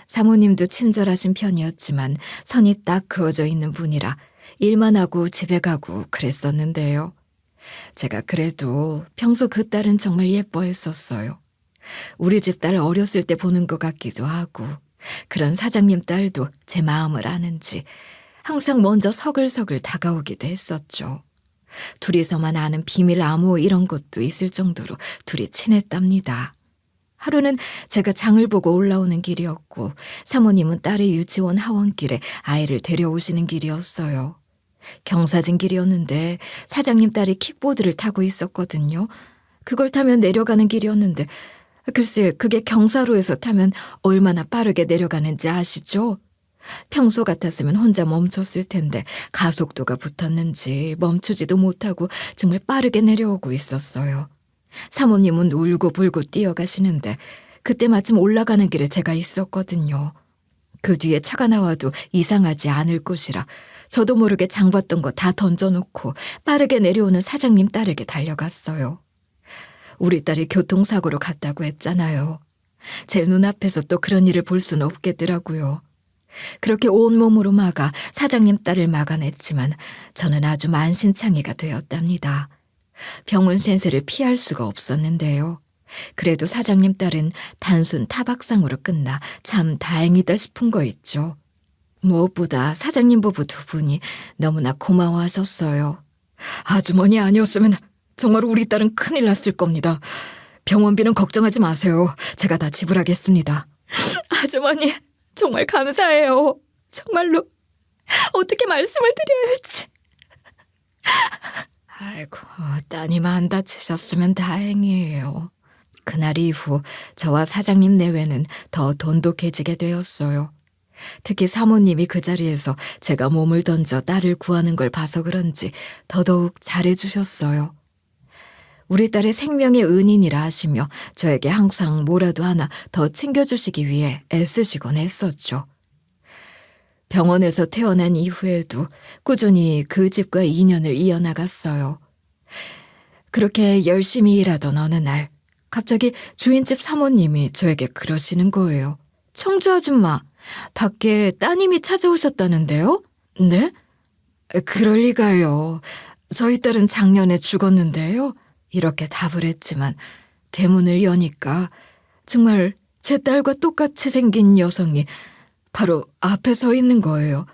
사모님도 친절하신 편이었지만 선이 딱 그어져 있는 분이라 일만 하고 집에 가고 그랬었는데요. 제가 그래도 평소 그 딸은 정말 예뻐했었어요. 우리 집 딸 어렸을 때 보는 것 같기도 하고 그런 사장님 딸도 제 마음을 아는지 항상 먼저 서글서글 다가오기도 했었죠. 둘이서만 아는 비밀 암호 이런 것도 있을 정도로 둘이 친했답니다. 하루는 제가 장을 보고 올라오는 길이었고 사모님은 딸의 유치원 하원길에 아이를 데려오시는 길이었어요. 경사진 길이었는데 사장님 딸이 킥보드를 타고 있었거든요. 그걸 타면 내려가는 길이었는데 글쎄 그게 경사로에서 타면 얼마나 빠르게 내려가는지 아시죠? 평소 같았으면 혼자 멈췄을 텐데 가속도가 붙었는지 멈추지도 못하고 정말 빠르게 내려오고 있었어요. 사모님은 울고불고 뛰어가시는데 그때 마침 올라가는 길에 제가 있었거든요. 그 뒤에 차가 나와도 이상하지 않을 것이라 저도 모르게 장 봤던 거 다 던져놓고 빠르게 내려오는 사장님 딸에게 달려갔어요. 우리 딸이 교통사고로 갔다고 했잖아요. 제 눈앞에서 또 그런 일을 볼 수는 없겠더라고요. 그렇게 온몸으로 막아 사장님 딸을 막아냈지만 저는 아주 만신창이가 되었답니다. 병원 신세를 피할 수가 없었는데요. 그래도 사장님 딸은 단순 타박상으로 끝나 참 다행이다 싶은 거 있죠. 무엇보다 사장님 부부 두 분이 너무나 고마워하셨어요. 아주머니 아니었으면 정말 우리 딸은 큰일 났을 겁니다. 병원비는 걱정하지 마세요. 제가 다 지불하겠습니다. 아주머니 정말 감사해요. 정말로 어떻게 말씀을 드려야 할지. 아이고, 따님 안 다치셨으면 다행이에요. 그날 이후 저와 사장님 내외는 더 돈독해지게 되었어요. 특히 사모님이 그 자리에서 제가 몸을 던져 딸을 구하는 걸 봐서 그런지 더더욱 잘해주셨어요. 우리 딸의 생명의 은인이라 하시며 저에게 항상 뭐라도 하나 더 챙겨주시기 위해 애쓰시곤 했었죠. 병원에서 태어난 이후에도 꾸준히 그 집과 인연을 이어나갔어요. 그렇게 열심히 일하던 어느 날 갑자기 주인집 사모님이 저에게 그러시는 거예요. 청주 아줌마, 밖에 따님이 찾아오셨다는데요? 네? 그럴 리가요. 저희 딸은 작년에 죽었는데요. 이렇게 답을 했지만 대문을 여니까 정말 제 딸과 똑같이 생긴 여성이 바로 앞에 서 있는 거예요.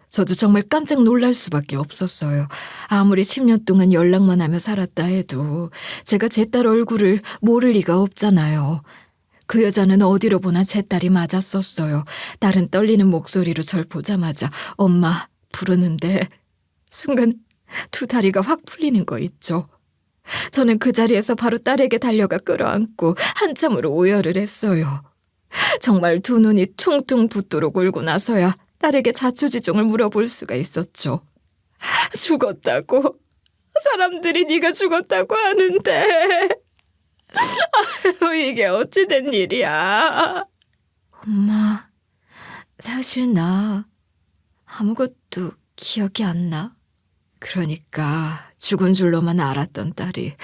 저도 정말 깜짝 놀랄 수밖에 없었어요. 아무리 10년 동안 연락만 하며 살았다 해도 제가 제 딸 얼굴을 모를 리가 없잖아요. 그 여자는 어디로 보나 제 딸이 맞았었어요. 딸은 떨리는 목소리로 절 보자마자 엄마 부르는데 순간 두 다리가 확 풀리는 거 있죠. 저는 그 자리에서 바로 딸에게 달려가 끌어안고 한참으로 오열을 했어요. 정말 두 눈이 퉁퉁 붓도록 울고 나서야 딸에게 자초지종을 물어볼 수가 있었죠. 죽었다고? 사람들이 네가 죽었다고 하는데 아유, 이게 어찌 된 일이야? 엄마, 사실 나 아무것도 기억이 안 나. 그러니까 죽은 줄로만 알았던 딸이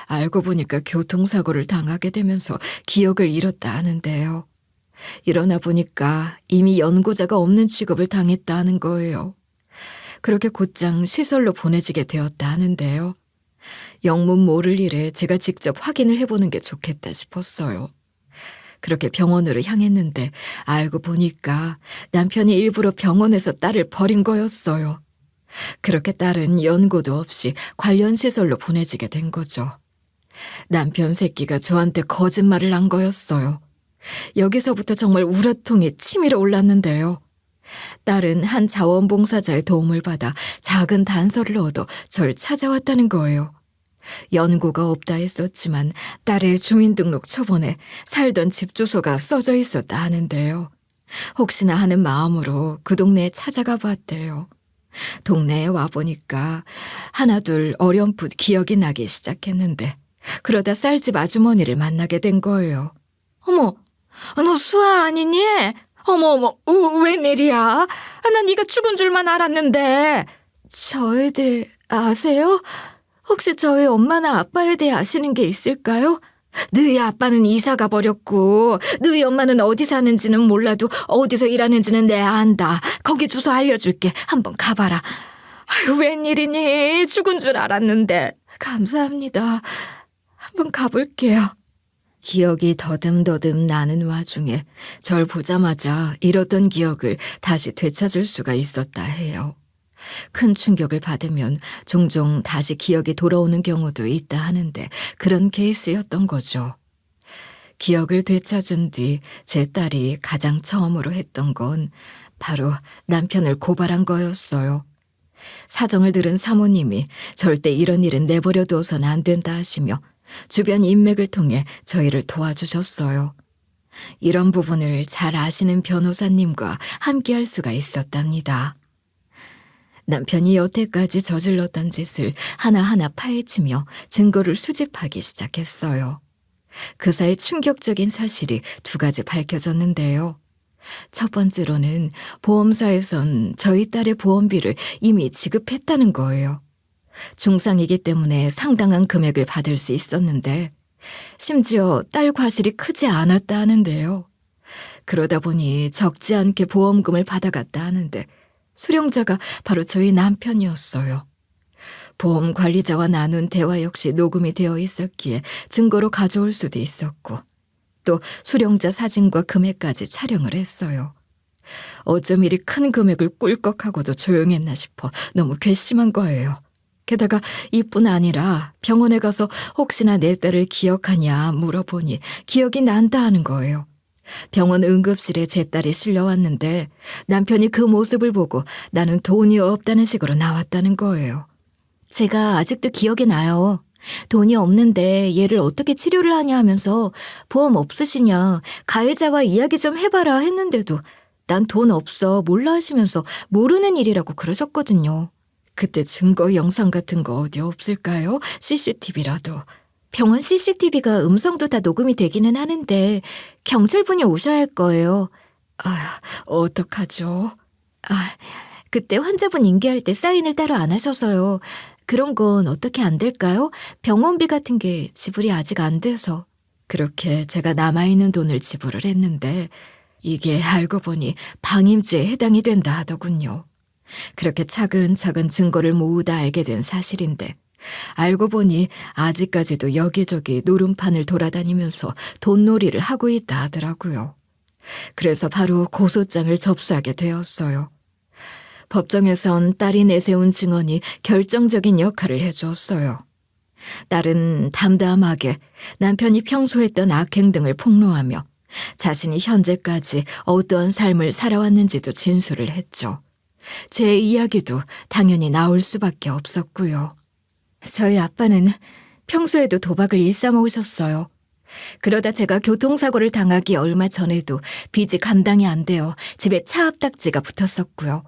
알고 보니까 교통사고를 당하게 되면서 기억을 잃었다 하는데요. 일어나 보니까 이미 연고자가 없는 취급을 당했다는 거예요. 그렇게 곧장 시설로 보내지게 되었다 하는데요. 영문 모를 일에 제가 직접 확인을 해보는 게 좋겠다 싶었어요. 그렇게 병원으로 향했는데 알고 보니까 남편이 일부러 병원에서 딸을 버린 거였어요. 그렇게 딸은 연고도 없이 관련 시설로 보내지게 된 거죠. 남편 새끼가 저한테 거짓말을 한 거였어요. 여기서부터 정말 우라통이 치밀어 올랐는데요. 딸은 한 자원봉사자의 도움을 받아 작은 단서를 얻어 절 찾아왔다는 거예요. 연고가 없다 했었지만 딸의 주민등록 초본에 살던 집 주소가 써져 있었다 하는데요. 혹시나 하는 마음으로 그 동네에 찾아가 봤대요. 동네에 와보니까 하나둘 어렴풋 기억이 나기 시작했는데 그러다 쌀집 아주머니를 만나게 된 거예요. 어머, 너 수아 아니니? 어머, 웬일이야? 난 네가 죽은 줄만 알았는데. 저에 대해 아세요? 혹시 저희 엄마나 아빠에 대해 아시는 게 있을까요? 너희 아빠는 이사가 버렸고 너희 엄마는 어디 사는지는 몰라도 어디서 일하는지는 내 안다. 거기 주소 알려줄게. 한번 가봐라. 아유, 웬일이니? 죽은 줄 알았는데. 감사합니다. 한번 가볼게요. 기억이 더듬더듬 나는 와중에 절 보자마자 잃었던 기억을 다시 되찾을 수가 있었다 해요. 큰 충격을 받으면 종종 다시 기억이 돌아오는 경우도 있다 하는데 그런 케이스였던 거죠. 기억을 되찾은 뒤 제 딸이 가장 처음으로 했던 건 바로 남편을 고발한 거였어요. 사정을 들은 사모님이 절대 이런 일은 내버려 두어서는 안 된다 하시며 주변 인맥을 통해 저희를 도와주셨어요. 이런 부분을 잘 아시는 변호사님과 함께할 수가 있었답니다. 남편이 여태까지 저질렀던 짓을 하나하나 파헤치며 증거를 수집하기 시작했어요. 그 사이 충격적인 사실이 두 가지 밝혀졌는데요. 첫 번째로는 보험사에선 저희 딸의 보험비를 이미 지급했다는 거예요. 중상이기 때문에 상당한 금액을 받을 수 있었는데 심지어 딸 과실이 크지 않았다 하는데요. 그러다 보니 적지 않게 보험금을 받아갔다 하는데 수령자가 바로 저희 남편이었어요. 보험 관리자와 나눈 대화 역시 녹음이 되어 있었기에 증거로 가져올 수도 있었고 또 수령자 사진과 금액까지 촬영을 했어요. 어쩜 이리 큰 금액을 꿀꺽하고도 조용했나 싶어 너무 괘씸한 거예요. 게다가 이뿐 아니라 병원에 가서 혹시나 내 딸을 기억하냐 물어보니 기억이 난다 하는 거예요. 병원 응급실에 제 딸이 실려왔는데 남편이 그 모습을 보고 나는 돈이 없다는 식으로 나왔다는 거예요. 제가 아직도 기억이 나요. 돈이 없는데 얘를 어떻게 치료를 하냐 하면서 보험 없으시냐 가해자와 이야기 좀 해봐라 했는데도 난 돈 없어 몰라 하시면서 모르는 일이라고 그러셨거든요. 그때 증거 영상 같은 거 어디 없을까요? CCTV라도. 병원 CCTV가 음성도 다 녹음이 되기는 하는데 경찰분이 오셔야 할 거예요. 어떡하죠? 그때 환자분 인계할 때 사인을 따로 안 하셔서요. 그런 건 어떻게 안 될까요? 병원비 같은 게 지불이 아직 안 돼서. 그렇게 제가 남아있는 돈을 지불을 했는데 이게 알고 보니 방임죄에 해당이 된다 하더군요. 그렇게 차근차근 증거를 모으다 알게 된 사실인데 알고 보니 아직까지도 여기저기 노름판을 돌아다니면서 돈놀이를 하고 있다 하더라고요. 그래서 바로 고소장을 접수하게 되었어요. 법정에선 딸이 내세운 증언이 결정적인 역할을 해주었어요. 딸은 담담하게 남편이 평소 했던 악행 등을 폭로하며 자신이 현재까지 어떠한 삶을 살아왔는지도 진술을 했죠. 제 이야기도 당연히 나올 수밖에 없었고요. 저희 아빠는 평소에도 도박을 일삼아오셨어요. 그러다 제가 교통사고를 당하기 얼마 전에도 빚이 감당이 안 되어 집에 차압딱지가 붙었었고요.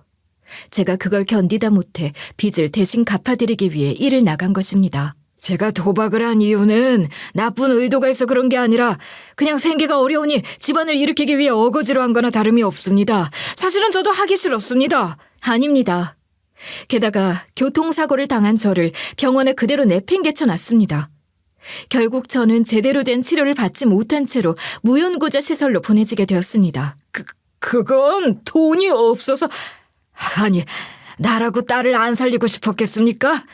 제가 그걸 견디다 못해 빚을 대신 갚아드리기 위해 일을 나간 것입니다. 제가 도박을 한 이유는 나쁜 의도가 있어 그런 게 아니라 그냥 생계가 어려우니 집안을 일으키기 위해 어거지로 한 거나 다름이 없습니다. 사실은 저도 하기 싫었습니다. 아닙니다. 게다가 교통사고를 당한 저를 병원에 그대로 내팽개쳐 놨습니다. 결국 저는 제대로 된 치료를 받지 못한 채로 무연고자 시설로 보내지게 되었습니다. 그건 돈이 없어서. 아니, 나라고 딸을 안 살리고 싶었겠습니까?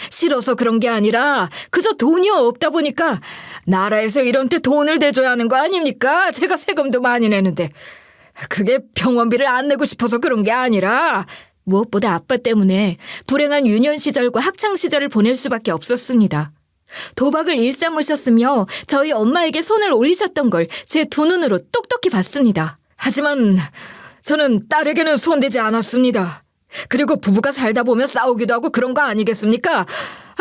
싫어서 그런 게 아니라 그저 돈이 없다 보니까 나라에서 이런 데 돈을 대줘야 하는 거 아닙니까? 제가 세금도 많이 내는데. 그게 병원비를 안 내고 싶어서 그런 게 아니라. 무엇보다 아빠 때문에 불행한 유년 시절과 학창 시절을 보낼 수밖에 없었습니다. 도박을 일삼으셨으며 저희 엄마에게 손을 올리셨던 걸 제 두 눈으로 똑똑히 봤습니다. 하지만 저는 딸에게는 손대지 않았습니다. 그리고 부부가 살다 보면 싸우기도 하고 그런 거 아니겠습니까?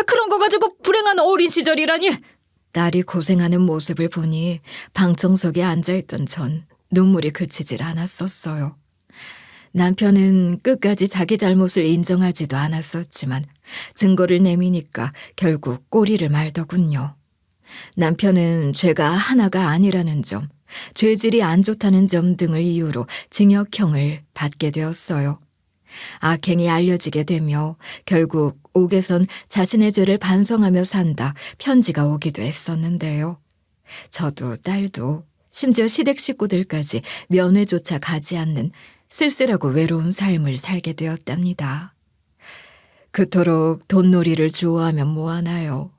그런 거 가지고 불행한 어린 시절이라니. 딸이 고생하는 모습을 보니 방청석에 앉아있던 전 눈물이 그치질 않았었어요. 남편은 끝까지 자기 잘못을 인정하지도 않았었지만 증거를 내미니까 결국 꼬리를 말더군요. 남편은 죄가 하나가 아니라는 점, 죄질이 안 좋다는 점 등을 이유로 징역형을 받게 되었어요. 악행이 알려지게 되며 결국 옥에선 자신의 죄를 반성하며 산다 편지가 오기도 했었는데요. 저도 딸도 심지어 시댁 식구들까지 면회조차 가지 않는 쓸쓸하고 외로운 삶을 살게 되었답니다. 그토록 돈놀이를 좋아하면 뭐하나요?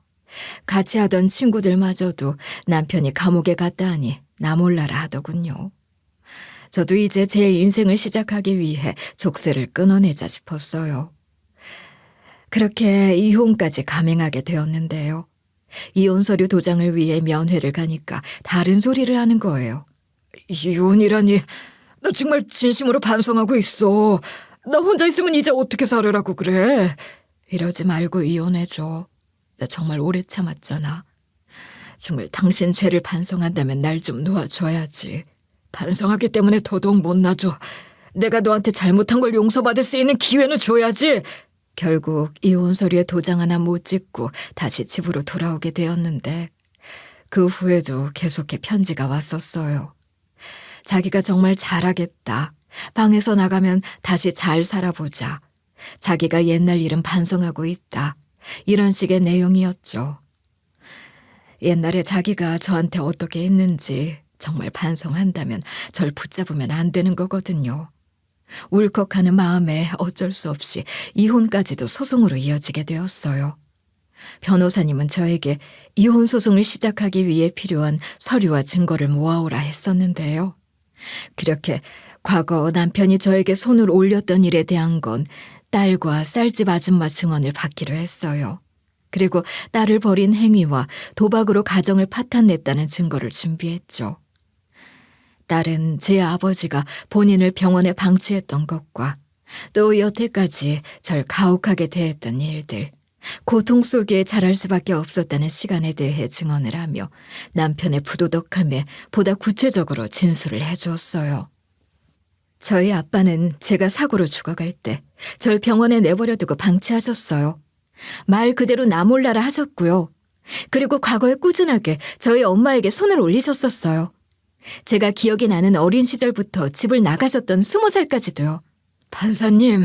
같이 하던 친구들마저도 남편이 감옥에 갔다 하니 나 몰라라 하더군요. 저도 이제 제 인생을 시작하기 위해 족쇄를 끊어내자 싶었어요. 그렇게 이혼까지 감행하게 되었는데요. 이혼 서류 도장을 위해 면회를 가니까 다른 소리를 하는 거예요. 이혼이라니, 나 정말 진심으로 반성하고 있어. 나 혼자 있으면 이제 어떻게 살으라고 그래. 이러지 말고 이혼해줘. 나 정말 오래 참았잖아. 정말 당신 죄를 반성한다면 날 좀 놓아줘야지. 반성하기 때문에 더더욱 못 놔줘. 내가 너한테 잘못한 걸 용서받을 수 있는 기회는 줘야지. 결국 이혼 서류에 도장 하나 못 찍고 다시 집으로 돌아오게 되었는데 그 후에도 계속해 편지가 왔었어요. 자기가 정말 잘하겠다. 방에서 나가면 다시 잘 살아보자. 자기가 옛날 일은 반성하고 있다. 이런 식의 내용이었죠. 옛날에 자기가 저한테 어떻게 했는지 정말 반성한다면 절 붙잡으면 안 되는 거거든요. 울컥하는 마음에 어쩔 수 없이 이혼까지도 소송으로 이어지게 되었어요. 변호사님은 저에게 이혼 소송을 시작하기 위해 필요한 서류와 증거를 모아오라 했었는데요. 그렇게 과거 남편이 저에게 손을 올렸던 일에 대한 건 딸과 쌀집 아줌마 증언을 받기로 했어요. 그리고 딸을 버린 행위와 도박으로 가정을 파탄냈다는 증거를 준비했죠. 딸은 제 아버지가 본인을 병원에 방치했던 것과 또 여태까지 절 가혹하게 대했던 일들, 고통 속에 자랄 수밖에 없었다는 시간에 대해 증언을 하며 남편의 부도덕함에 보다 구체적으로 진술을 해주었어요. 저희 아빠는 제가 사고로 죽어갈 때 절 병원에 내버려 두고 방치하셨어요. 말 그대로 나 몰라라 하셨고요. 그리고 과거에 꾸준하게 저희 엄마에게 손을 올리셨었어요. 제가 기억이 나는 어린 시절부터 집을 나가셨던 20살까지도요. 판사님,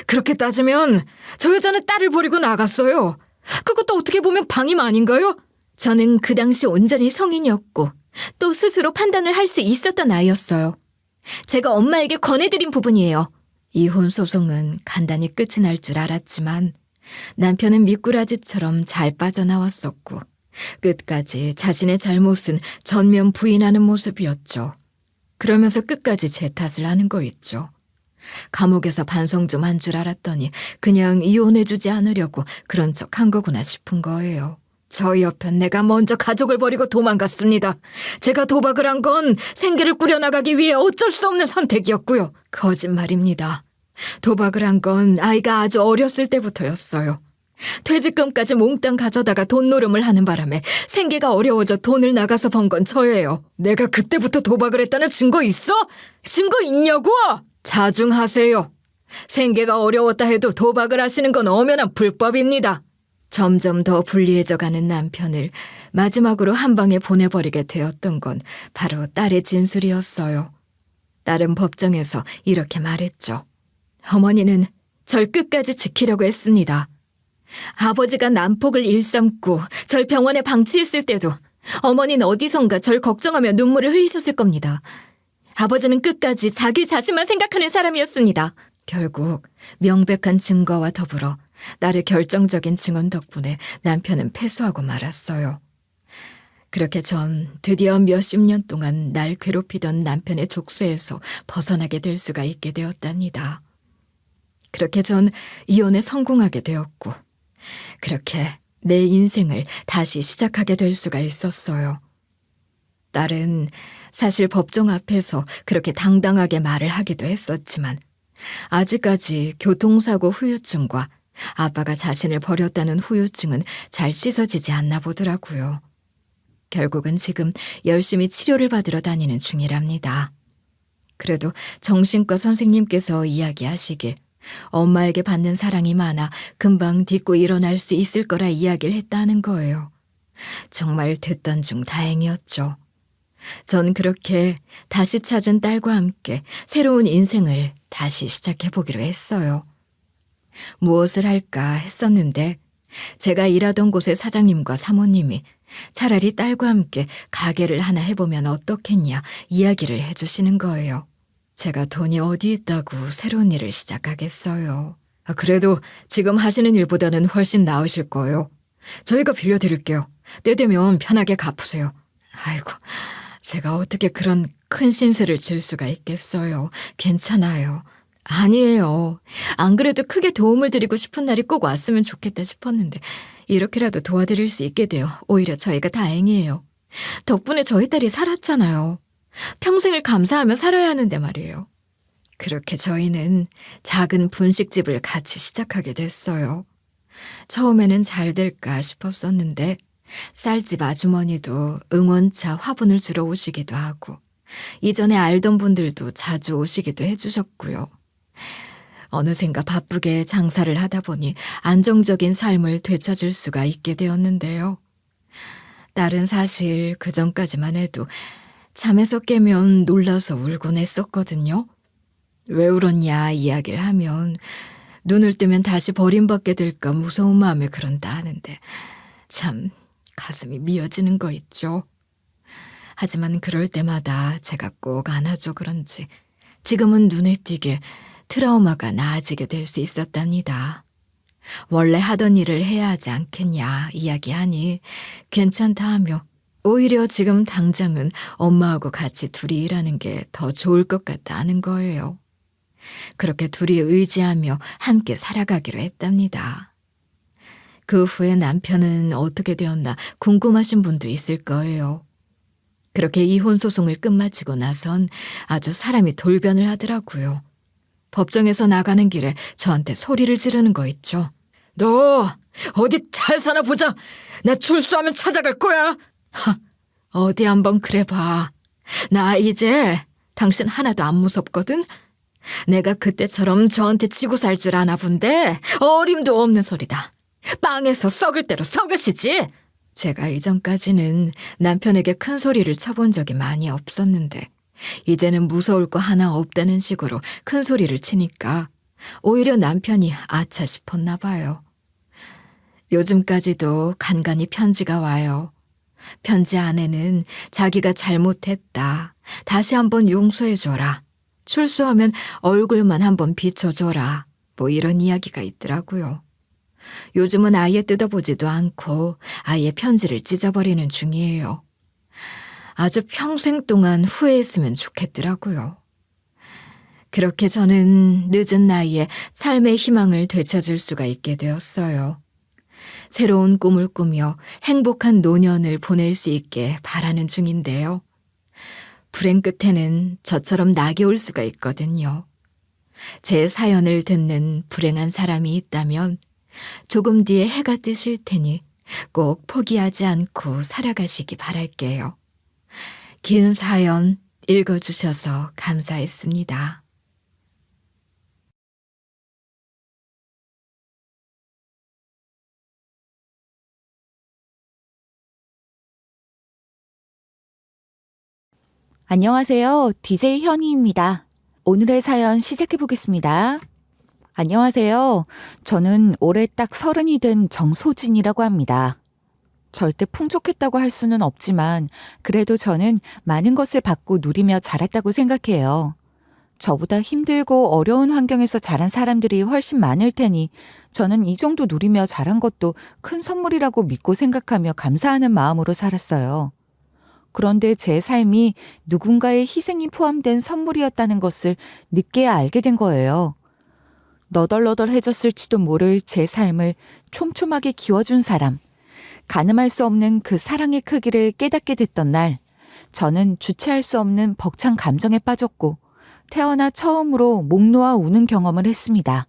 그렇게 따지면 저 여자는 딸을 버리고 나갔어요. 그것도 어떻게 보면 방임 아닌가요? 저는 그 당시 온전히 성인이었고 또 스스로 판단을 할 수 있었던 아이였어요. 제가 엄마에게 권해드린 부분이에요. 이혼 소송은 간단히 끝이 날 줄 알았지만 남편은 미꾸라지처럼 잘 빠져나왔었고 끝까지 자신의 잘못은 전면 부인하는 모습이었죠. 그러면서 끝까지 제 탓을 하는 거 있죠. 감옥에서 반성 좀 한 줄 알았더니 그냥 이혼해주지 않으려고 그런 척 한 거구나 싶은 거예요. 저희 옆엔 내가 먼저 가족을 버리고 도망갔습니다. 제가 도박을 한 건 생계를 꾸려나가기 위해 어쩔 수 없는 선택이었고요. 거짓말입니다. 도박을 한 건 아이가 아주 어렸을 때부터였어요. 퇴직금까지 몽땅 가져다가 돈노름을 하는 바람에 생계가 어려워져 돈을 나가서 번 건 저예요. 내가 그때부터 도박을 했다는 증거 있어? 증거 있냐고? 자중하세요. 생계가 어려웠다 해도 도박을 하시는 건 엄연한 불법입니다. 점점 더 불리해져가는 남편을 마지막으로 한 방에 보내버리게 되었던 건 바로 딸의 진술이었어요. 딸은 법정에서 이렇게 말했죠. 어머니는 절 끝까지 지키려고 했습니다. 아버지가 난폭을 일삼고 절 병원에 방치했을 때도 어머니는 어디선가 절 걱정하며 눈물을 흘리셨을 겁니다. 아버지는 끝까지 자기 자신만 생각하는 사람이었습니다. 결국 명백한 증거와 더불어 딸의 결정적인 증언 덕분에 남편은 패소하고 말았어요. 그렇게 전 드디어 몇십 년 동안 날 괴롭히던 남편의 족쇄에서 벗어나게 될 수가 있게 되었답니다. 그렇게 전 이혼에 성공하게 되었고, 그렇게 내 인생을 다시 시작하게 될 수가 있었어요. 딸은 사실 법정 앞에서 그렇게 당당하게 말을 하기도 했었지만, 아직까지 교통사고 후유증과 아빠가 자신을 버렸다는 후유증은 잘 씻어지지 않나 보더라고요. 결국은 지금 열심히 치료를 받으러 다니는 중이랍니다. 그래도 정신과 선생님께서 이야기하시길 엄마에게 받는 사랑이 많아 금방 딛고 일어날 수 있을 거라 이야기를 했다는 거예요. 정말 듣던 중 다행이었죠. 전 그렇게 다시 찾은 딸과 함께 새로운 인생을 다시 시작해보기로 했어요. 무엇을 할까 했었는데 제가 일하던 곳의 사장님과 사모님이 차라리 딸과 함께 가게를 하나 해보면 어떻겠냐 이야기를 해주시는 거예요. 제가 돈이 어디 있다고 새로운 일을 시작하겠어요. 그래도 지금 하시는 일보다는 훨씬 나으실 거예요. 저희가 빌려드릴게요. 때 되면 편하게 갚으세요. 아이고, 제가 어떻게 그런 큰 신세를 질 수가 있겠어요. 괜찮아요. 아니에요. 안 그래도 크게 도움을 드리고 싶은 날이 꼭 왔으면 좋겠다 싶었는데 이렇게라도 도와드릴 수 있게 되어 오히려 저희가 다행이에요. 덕분에 저희 딸이 살았잖아요. 평생을 감사하며 살아야 하는데 말이에요. 그렇게 저희는 작은 분식집을 같이 시작하게 됐어요. 처음에는 잘 될까 싶었었는데 쌀집 아주머니도 응원차 화분을 주러 오시기도 하고 이전에 알던 분들도 자주 오시기도 해주셨고요. 어느샌가 바쁘게 장사를 하다 보니 안정적인 삶을 되찾을 수가 있게 되었는데요. 딸은 사실 그전까지만 해도 잠에서 깨면 놀라서 울곤 했었거든요. 왜 울었냐 이야기를 하면 눈을 뜨면 다시 버림받게 될까 무서운 마음에 그런다 하는데 참 가슴이 미어지는 거 있죠. 하지만 그럴 때마다 제가 꼭 안아줘 그런지 지금은 눈에 띄게 트라우마가 나아지게 될 수 있었답니다. 원래 하던 일을 해야 하지 않겠냐 이야기하니 괜찮다 하며 오히려 지금 당장은 엄마하고 같이 둘이 일하는 게 더 좋을 것 같다는 거예요. 그렇게 둘이 의지하며 함께 살아가기로 했답니다. 그 후에 남편은 어떻게 되었나 궁금하신 분도 있을 거예요. 그렇게 이혼 소송을 끝마치고 나선 아주 사람이 돌변을 하더라고요. 법정에서 나가는 길에 저한테 소리를 지르는 거 있죠. 너 어디 잘 사나 보자. 나 출소하면 찾아갈 거야. 어디 한번 그래봐. 나 이제 당신 하나도 안 무섭거든. 내가 그때처럼 저한테 지고 살 줄 아나 본데 어림도 없는 소리다. 빵에서 썩을 대로 썩으시지. 제가 이전까지는 남편에게 큰 소리를 쳐본 적이 많이 없었는데 이제는 무서울 거 하나 없다는 식으로 큰 소리를 치니까 오히려 남편이 아차 싶었나 봐요. 요즘까지도 간간히 편지가 와요. 편지 안에는 자기가 잘못했다. 다시 한번 용서해줘라. 출소하면 얼굴만 한번 비춰줘라. 뭐 이런 이야기가 있더라고요. 요즘은 아예 뜯어보지도 않고 아예 편지를 찢어버리는 중이에요. 아주 평생 동안 후회했으면 좋겠더라고요. 그렇게 저는 늦은 나이에 삶의 희망을 되찾을 수가 있게 되었어요. 새로운 꿈을 꾸며 행복한 노년을 보낼 수 있게 바라는 중인데요. 불행 끝에는 저처럼 낙이 올 수가 있거든요. 제 사연을 듣는 불행한 사람이 있다면 조금 뒤에 해가 뜨실 테니 꼭 포기하지 않고 살아가시기 바랄게요. 긴 사연 읽어주셔서 감사했습니다. 안녕하세요. DJ 현희입니다. 오늘의 사연 시작해 보겠습니다. 안녕하세요. 저는 올해 딱 30이 된 정소진이라고 합니다. 절대 풍족했다고 할 수는 없지만 그래도 저는 많은 것을 받고 누리며 자랐다고 생각해요. 저보다 힘들고 어려운 환경에서 자란 사람들이 훨씬 많을 테니 저는 이 정도 누리며 자란 것도 큰 선물이라고 믿고 생각하며 감사하는 마음으로 살았어요. 그런데 제 삶이 누군가의 희생이 포함된 선물이었다는 것을 늦게야 알게 된 거예요. 너덜너덜해졌을지도 모를 제 삶을 촘촘하게 키워준 사람, 가늠할 수 없는 그 사랑의 크기를 깨닫게 됐던 날, 저는 주체할 수 없는 벅찬 감정에 빠졌고 태어나 처음으로 목 놓아 우는 경험을 했습니다.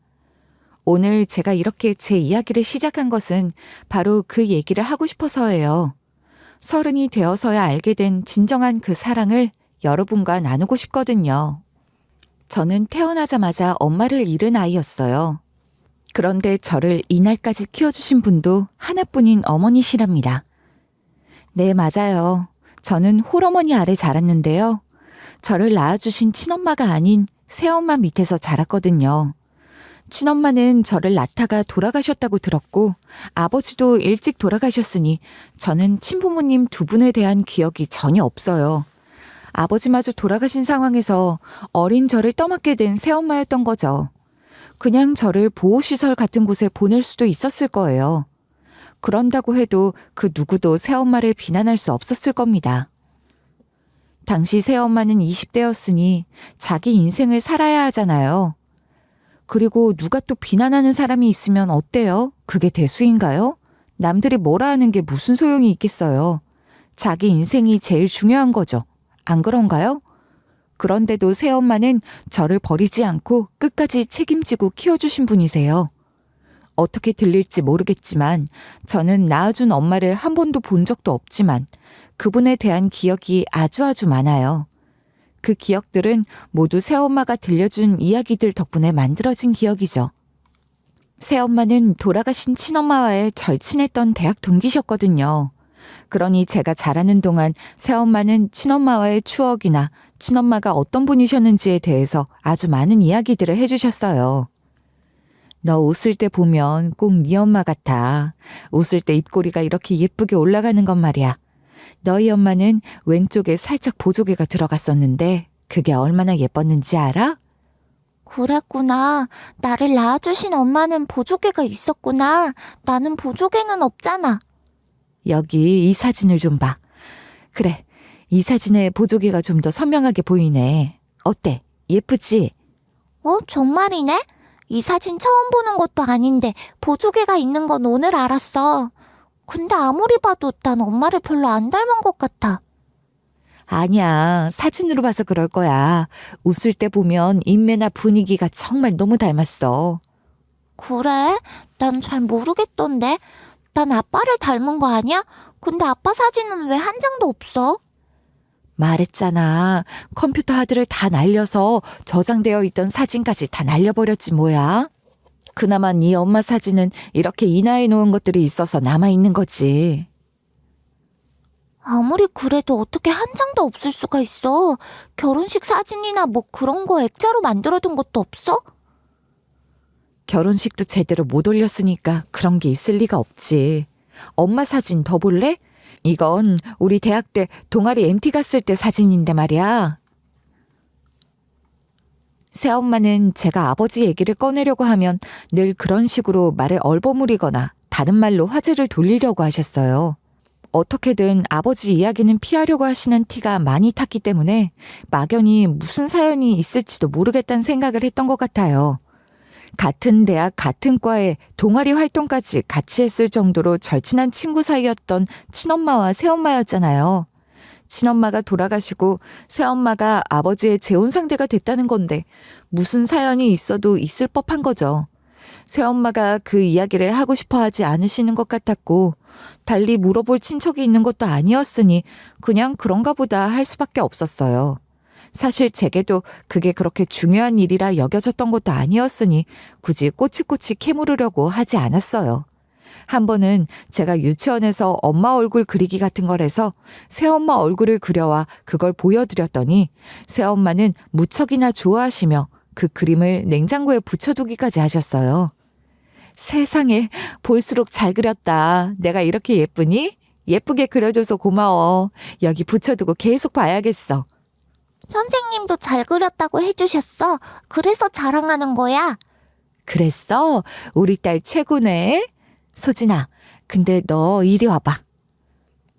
오늘 제가 이렇게 제 이야기를 시작한 것은 바로 그 얘기를 하고 싶어서예요. 30이 되어서야 알게 된 진정한 그 사랑을 여러분과 나누고 싶거든요. 저는 태어나자마자 엄마를 잃은 아이였어요. 그런데 저를 이날까지 키워주신 분도 하나뿐인 어머니시랍니다. 네, 맞아요. 저는 홀어머니 아래 자랐는데요. 저를 낳아주신 친엄마가 아닌 새엄마 밑에서 자랐거든요. 친엄마는 저를 낳다가 돌아가셨다고 들었고 아버지도 일찍 돌아가셨으니 저는 친부모님 두 분에 대한 기억이 전혀 없어요. 아버지마저 돌아가신 상황에서 어린 저를 떠맡게 된 새엄마였던 거죠. 그냥 저를 보호시설 같은 곳에 보낼 수도 있었을 거예요. 그런다고 해도 그 누구도 새엄마를 비난할 수 없었을 겁니다. 당시 새엄마는 20대였으니 자기 인생을 살아야 하잖아요. 그리고 누가 또 비난하는 사람이 있으면 어때요? 그게 대수인가요? 남들이 뭐라 하는 게 무슨 소용이 있겠어요. 자기 인생이 제일 중요한 거죠. 안 그런가요? 그런데도 새엄마는 저를 버리지 않고 끝까지 책임지고 키워주신 분이세요. 어떻게 들릴지 모르겠지만 저는 낳아준 엄마를 한 번도 본 적도 없지만 그분에 대한 기억이 아주 많아요. 그 기억들은 모두 새엄마가 들려준 이야기들 덕분에 만들어진 기억이죠. 새엄마는 돌아가신 친엄마와의 절친했던 대학 동기셨거든요. 그러니 제가 자라는 동안 새엄마는 친엄마와의 추억이나 친엄마가 어떤 분이셨는지에 대해서 아주 많은 이야기들을 해주셨어요. 너 웃을 때 보면 꼭 네 엄마 같아. 웃을 때 입꼬리가 이렇게 예쁘게 올라가는 건 말이야. 너희 엄마는 왼쪽에 살짝 보조개가 들어갔었는데 그게 얼마나 예뻤는지 알아? 그랬구나. 나를 낳아주신 엄마는 보조개가 있었구나. 나는 보조개는 없잖아. 여기 이 사진을 좀 봐. 그래, 이 사진에 보조개가 좀 더 선명하게 보이네. 어때? 예쁘지? 정말이네? 이 사진 처음 보는 것도 아닌데 보조개가 있는 건 오늘 알았어. 근데 아무리 봐도 난 엄마를 별로 안 닮은 것 같아. 아니야, 사진으로 봐서 그럴 거야. 웃을 때 보면 인매나 분위기가 정말 너무 닮았어. 그래? 난 잘 모르겠던데. 난 아빠를 닮은 거 아니야? 근데 아빠 사진은 왜 한 장도 없어? 말했잖아. 컴퓨터 하드를 다 날려서 저장되어 있던 사진까지 다 날려버렸지 뭐야. 그나마 네 엄마 사진은 이렇게 인화해 놓은 것들이 있어서 남아있는 거지. 아무리 그래도 어떻게 한 장도 없을 수가 있어? 결혼식 사진이나 뭐 그런 거 액자로 만들어둔 것도 없어? 결혼식도 제대로 못 올렸으니까 그런 게 있을 리가 없지. 엄마 사진 더 볼래? 이건 우리 대학 때 동아리 MT 갔을 때 사진인데 말이야. 새엄마는 제가 아버지 얘기를 꺼내려고 하면 늘 그런 식으로 말을 얼버무리거나 다른 말로 화제를 돌리려고 하셨어요. 어떻게든 아버지 이야기는 피하려고 하시는 티가 많이 탔기 때문에 막연히 무슨 사연이 있을지도 모르겠다는 생각을 했던 것 같아요. 같은 대학 같은 과에 동아리 활동까지 같이 했을 정도로 절친한 친구 사이였던 친엄마와 새엄마였잖아요. 친엄마가 돌아가시고 새엄마가 아버지의 재혼 상대가 됐다는 건데 무슨 사연이 있어도 있을 법한 거죠. 새엄마가 그 이야기를 하고 싶어 하지 않으시는 것 같았고 달리 물어볼 친척이 있는 것도 아니었으니 그냥 그런가 보다 할 수밖에 없었어요. 사실 제게도 그게 그렇게 중요한 일이라 여겨졌던 것도 아니었으니 굳이 꼬치꼬치 캐물으려고 하지 않았어요. 한 번은 제가 유치원에서 엄마 얼굴 그리기 같은 걸 해서 새엄마 얼굴을 그려와 그걸 보여드렸더니 새엄마는 무척이나 좋아하시며 그 그림을 냉장고에 붙여두기까지 하셨어요. 세상에, 볼수록 잘 그렸다. 내가 이렇게 예쁘니? 예쁘게 그려줘서 고마워. 여기 붙여두고 계속 봐야겠어. 선생님도 잘 그렸다고 해주셨어. 그래서 자랑하는 거야. 그랬어? 우리 딸 최고네. 소진아, 근데 너 이리 와봐.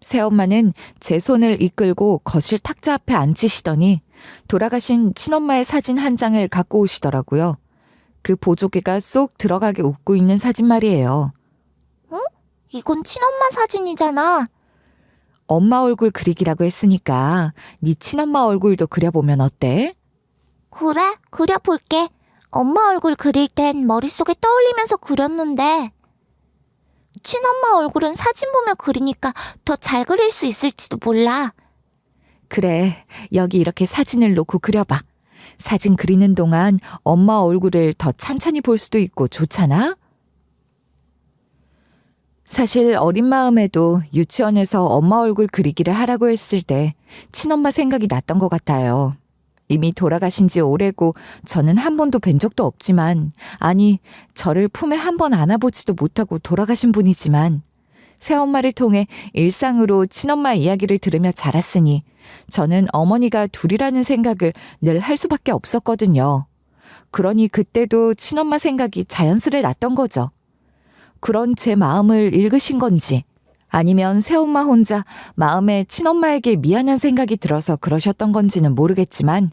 새엄마는 제 손을 이끌고 거실 탁자 앞에 앉히시더니 돌아가신 친엄마의 사진 한 장을 갖고 오시더라고요. 그 보조개가 쏙 들어가게 웃고 있는 사진 말이에요. 이건 친엄마 사진이잖아. 엄마 얼굴 그리기라고 했으니까 네 친엄마 얼굴도 그려보면 어때? 그래, 그려볼게. 엄마 얼굴 그릴 땐 머릿속에 떠올리면서 그렸는데 친엄마 얼굴은 사진 보며 그리니까 더 잘 그릴 수 있을지도 몰라. 그래, 여기 이렇게 사진을 놓고 그려봐. 사진 그리는 동안 엄마 얼굴을 더 찬찬히 볼 수도 있고 좋잖아? 사실 어린 마음에도 유치원에서 엄마 얼굴 그리기를 하라고 했을 때 친엄마 생각이 났던 것 같아요. 이미 돌아가신 지 오래고 저는 한 번도 뵌 적도 없지만, 아니, 저를 품에 한 번 안아보지도 못하고 돌아가신 분이지만 새엄마를 통해 일상으로 친엄마 이야기를 들으며 자랐으니 저는 어머니가 둘이라는 생각을 늘 할 수밖에 없었거든요. 그러니 그때도 친엄마 생각이 자연스레 났던 거죠. 그런 제 마음을 읽으신 건지, 아니면 새엄마 혼자 마음에 친엄마에게 미안한 생각이 들어서 그러셨던 건지는 모르겠지만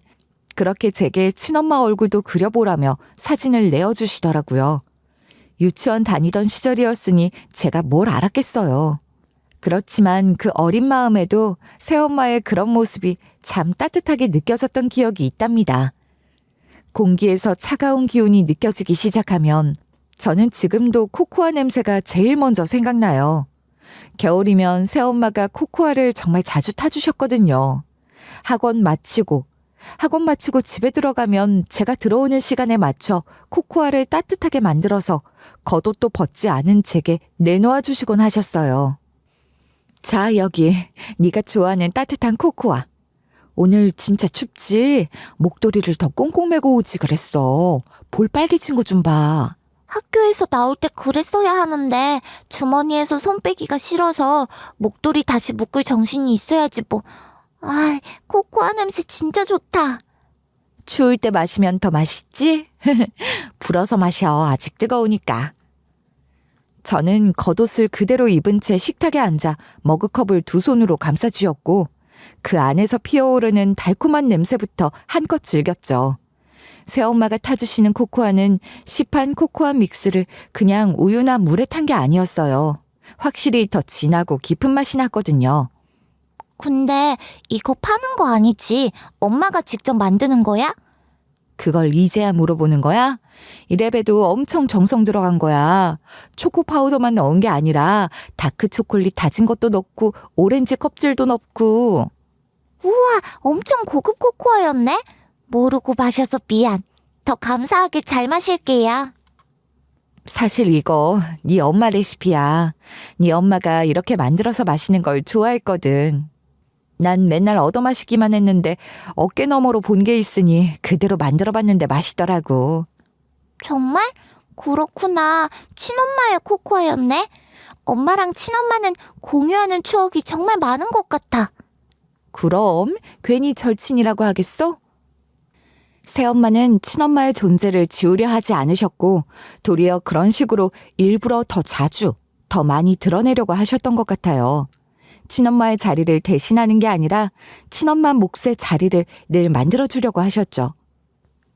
그렇게 제게 친엄마 얼굴도 그려보라며 사진을 내어주시더라고요. 유치원 다니던 시절이었으니 제가 뭘 알았겠어요. 그렇지만 그 어린 마음에도 새엄마의 그런 모습이 참 따뜻하게 느껴졌던 기억이 있답니다. 공기에서 차가운 기운이 느껴지기 시작하면 저는 지금도 코코아 냄새가 제일 먼저 생각나요. 겨울이면 새엄마가 코코아를 정말 자주 타주셨거든요. 학원 마치고 집에 들어가면 제가 들어오는 시간에 맞춰 코코아를 따뜻하게 만들어서 겉옷도 벗지 않은 제게 내놓아 주시곤 하셨어요. 자, 여기 네가 좋아하는 따뜻한 코코아. 오늘 진짜 춥지? 목도리를 더 꽁꽁 매고 오지 그랬어. 볼 빨개진 거 좀 봐. 학교에서 나올 때 그랬어야 하는데 주머니에서 손 빼기가 싫어서 목도리 다시 묶을 정신이 있어야지 뭐. 아, 코코아 냄새 진짜 좋다. 추울 때 마시면 더 맛있지? 불어서 마셔. 아직 뜨거우니까. 저는 겉옷을 그대로 입은 채 식탁에 앉아 머그컵을 두 손으로 감싸쥐었고 그 안에서 피어오르는 달콤한 냄새부터 한껏 즐겼죠. 새엄마가 타주시는 코코아는 시판 코코아 믹스를 그냥 우유나 물에 탄 게 아니었어요. 확실히 더 진하고 깊은 맛이 났거든요. 근데 이거 파는 거 아니지? 엄마가 직접 만드는 거야? 그걸 이제야 물어보는 거야? 이래봬도 엄청 정성 들어간 거야. 초코 파우더만 넣은 게 아니라 다크 초콜릿 다진 것도 넣고 오렌지 껍질도 넣고. 우와, 엄청 고급 코코아였네? 모르고 마셔서 미안. 더 감사하게 잘 마실게요. 사실 이거 네 엄마 레시피야. 네 엄마가 이렇게 만들어서 마시는 걸 좋아했거든. 난 맨날 얻어마시기만 했는데 어깨너머로 본 게 있으니 그대로 만들어봤는데 맛있더라고. 정말? 그렇구나. 친엄마의 코코아였네. 엄마랑 친엄마는 공유하는 추억이 정말 많은 것 같아. 그럼 괜히 절친이라고 하겠어? 새엄마는 친엄마의 존재를 지우려 하지 않으셨고 도리어 그런 식으로 일부러 더 자주, 더 많이 드러내려고 하셨던 것 같아요. 친엄마의 자리를 대신하는 게 아니라 친엄마 몫의 자리를 늘 만들어주려고 하셨죠.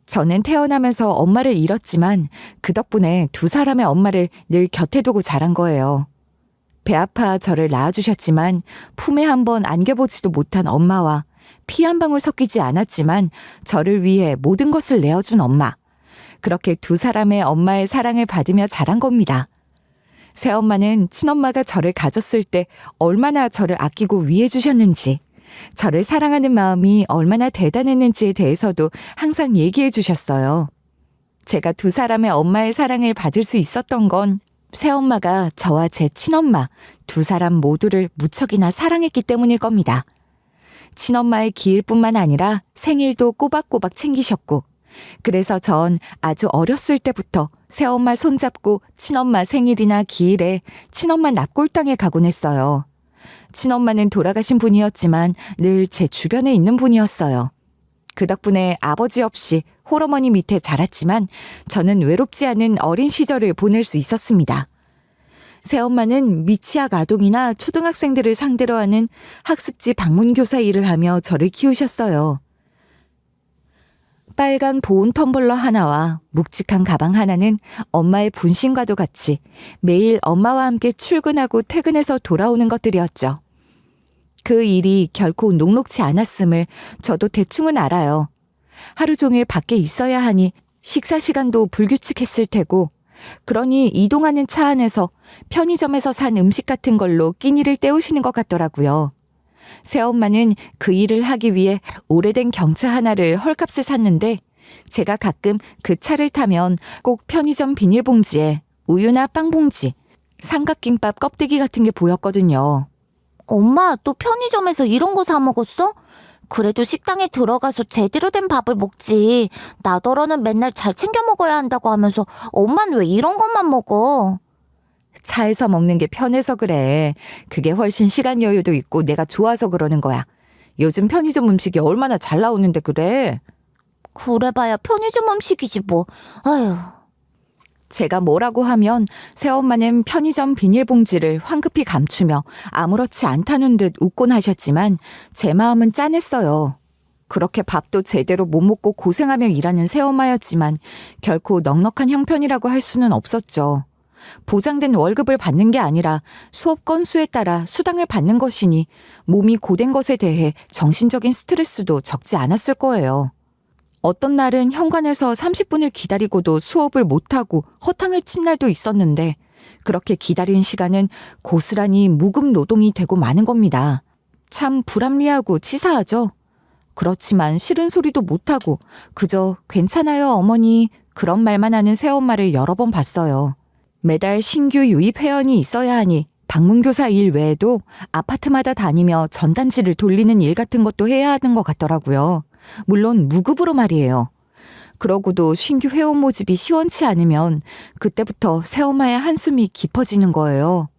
저는 태어나면서 엄마를 잃었지만 그 덕분에 두 사람의 엄마를 늘 곁에 두고 자란 거예요. 배 아파 저를 낳아주셨지만 품에 한번 안겨보지도 못한 엄마와 피 한 방울 섞이지 않았지만 저를 위해 모든 것을 내어준 엄마. 그렇게 두 사람의 엄마의 사랑을 받으며 자란 겁니다. 새엄마는 친엄마가 저를 가졌을 때 얼마나 저를 아끼고 위해 주셨는지, 저를 사랑하는 마음이 얼마나 대단했는지에 대해서도 항상 얘기해 주셨어요. 제가 두 사람의 엄마의 사랑을 받을 수 있었던 건 새엄마가 저와 제 친엄마 두 사람 모두를 무척이나 사랑했기 때문일 겁니다. 친엄마의 기일뿐만 아니라 생일도 꼬박꼬박 챙기셨고 그래서 전 아주 어렸을 때부터 새엄마 손잡고 친엄마 생일이나 기일에 친엄마 납골당에 가곤 했어요. 친엄마는 돌아가신 분이었지만 늘 제 주변에 있는 분이었어요. 그 덕분에 아버지 없이 홀어머니 밑에 자랐지만 저는 외롭지 않은 어린 시절을 보낼 수 있었습니다. 새엄마는 미취학 아동이나 초등학생들을 상대로 하는 학습지 방문교사 일을 하며 저를 키우셨어요. 빨간 보온 텀블러 하나와 묵직한 가방 하나는 엄마의 분신과도 같이 매일 엄마와 함께 출근하고 퇴근해서 돌아오는 것들이었죠. 그 일이 결코 녹록지 않았음을 저도 대충은 알아요. 하루 종일 밖에 있어야 하니 식사 시간도 불규칙했을 테고, 그러니 이동하는 차 안에서 편의점에서 산 음식 같은 걸로 끼니를 때우시는 것 같더라고요. 새엄마는 그 일을 하기 위해 오래된 경차 하나를 헐값에 샀는데 제가 가끔 그 차를 타면 꼭 편의점 비닐봉지에 우유나 빵봉지, 삼각김밥 껍데기 같은 게 보였거든요. 엄마, 또 편의점에서 이런 거 사 먹었어? 그래도 식당에 들어가서 제대로 된 밥을 먹지. 나더러는 맨날 잘 챙겨 먹어야 한다고 하면서 엄만 왜 이런 것만 먹어? 차에서 먹는 게 편해서 그래. 그게 훨씬 시간 여유도 있고 내가 좋아서 그러는 거야. 요즘 편의점 음식이 얼마나 잘 나오는데 그래. 그래봐야 편의점 음식이지 뭐. 아휴. 제가 뭐라고 하면 새엄마는 편의점 비닐봉지를 황급히 감추며 아무렇지 않다는 듯 웃곤 하셨지만 제 마음은 짠했어요. 그렇게 밥도 제대로 못 먹고 고생하며 일하는 새엄마였지만 결코 넉넉한 형편이라고 할 수는 없었죠. 보장된 월급을 받는 게 아니라 수업 건수에 따라 수당을 받는 것이니 몸이 고된 것에 대해 정신적인 스트레스도 적지 않았을 거예요. 어떤 날은 현관에서 30분을 기다리고도 수업을 못하고 허탕을 친 날도 있었는데 그렇게 기다린 시간은 고스란히 무급 노동이 되고 마는 겁니다. 참 불합리하고 치사하죠. 그렇지만 싫은 소리도 못하고 그저 괜찮아요 어머니 그런 말만 하는 새엄마를 여러 번 봤어요. 매달 신규 유입 회원이 있어야 하니 방문교사 일 외에도 아파트마다 다니며 전단지를 돌리는 일 같은 것도 해야 하는 것 같더라고요. 물론 무급으로 말이에요. 그러고도 신규 회원 모집이 시원치 않으면 그때부터 새엄마의 한숨이 깊어지는 거예요.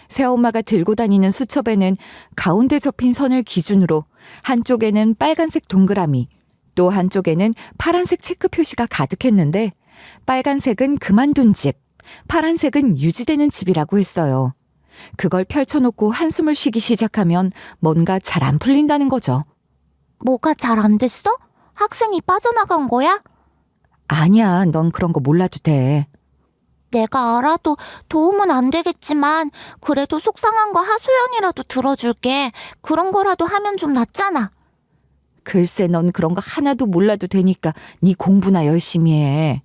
새엄마가 들고 다니는 수첩에는 가운데 접힌 선을 기준으로 한쪽에는 빨간색 동그라미, 또 한쪽에는 파란색 체크 표시가 가득했는데 빨간색은 그만둔 집, 파란색은 유지되는 집이라고 했어요. 그걸 펼쳐놓고 한숨을 쉬기 시작하면 뭔가 잘 안 풀린다는 거죠. 뭐가 잘 안 됐어? 학생이 빠져나간 거야? 아니야, 넌 그런 거 몰라도 돼. 내가 알아도 도움은 안 되겠지만 그래도 속상한 거 하소연이라도 들어줄게. 그런 거라도 하면 좀 낫잖아. 글쎄, 넌 그런 거 하나도 몰라도 되니까 네 공부나 열심히 해.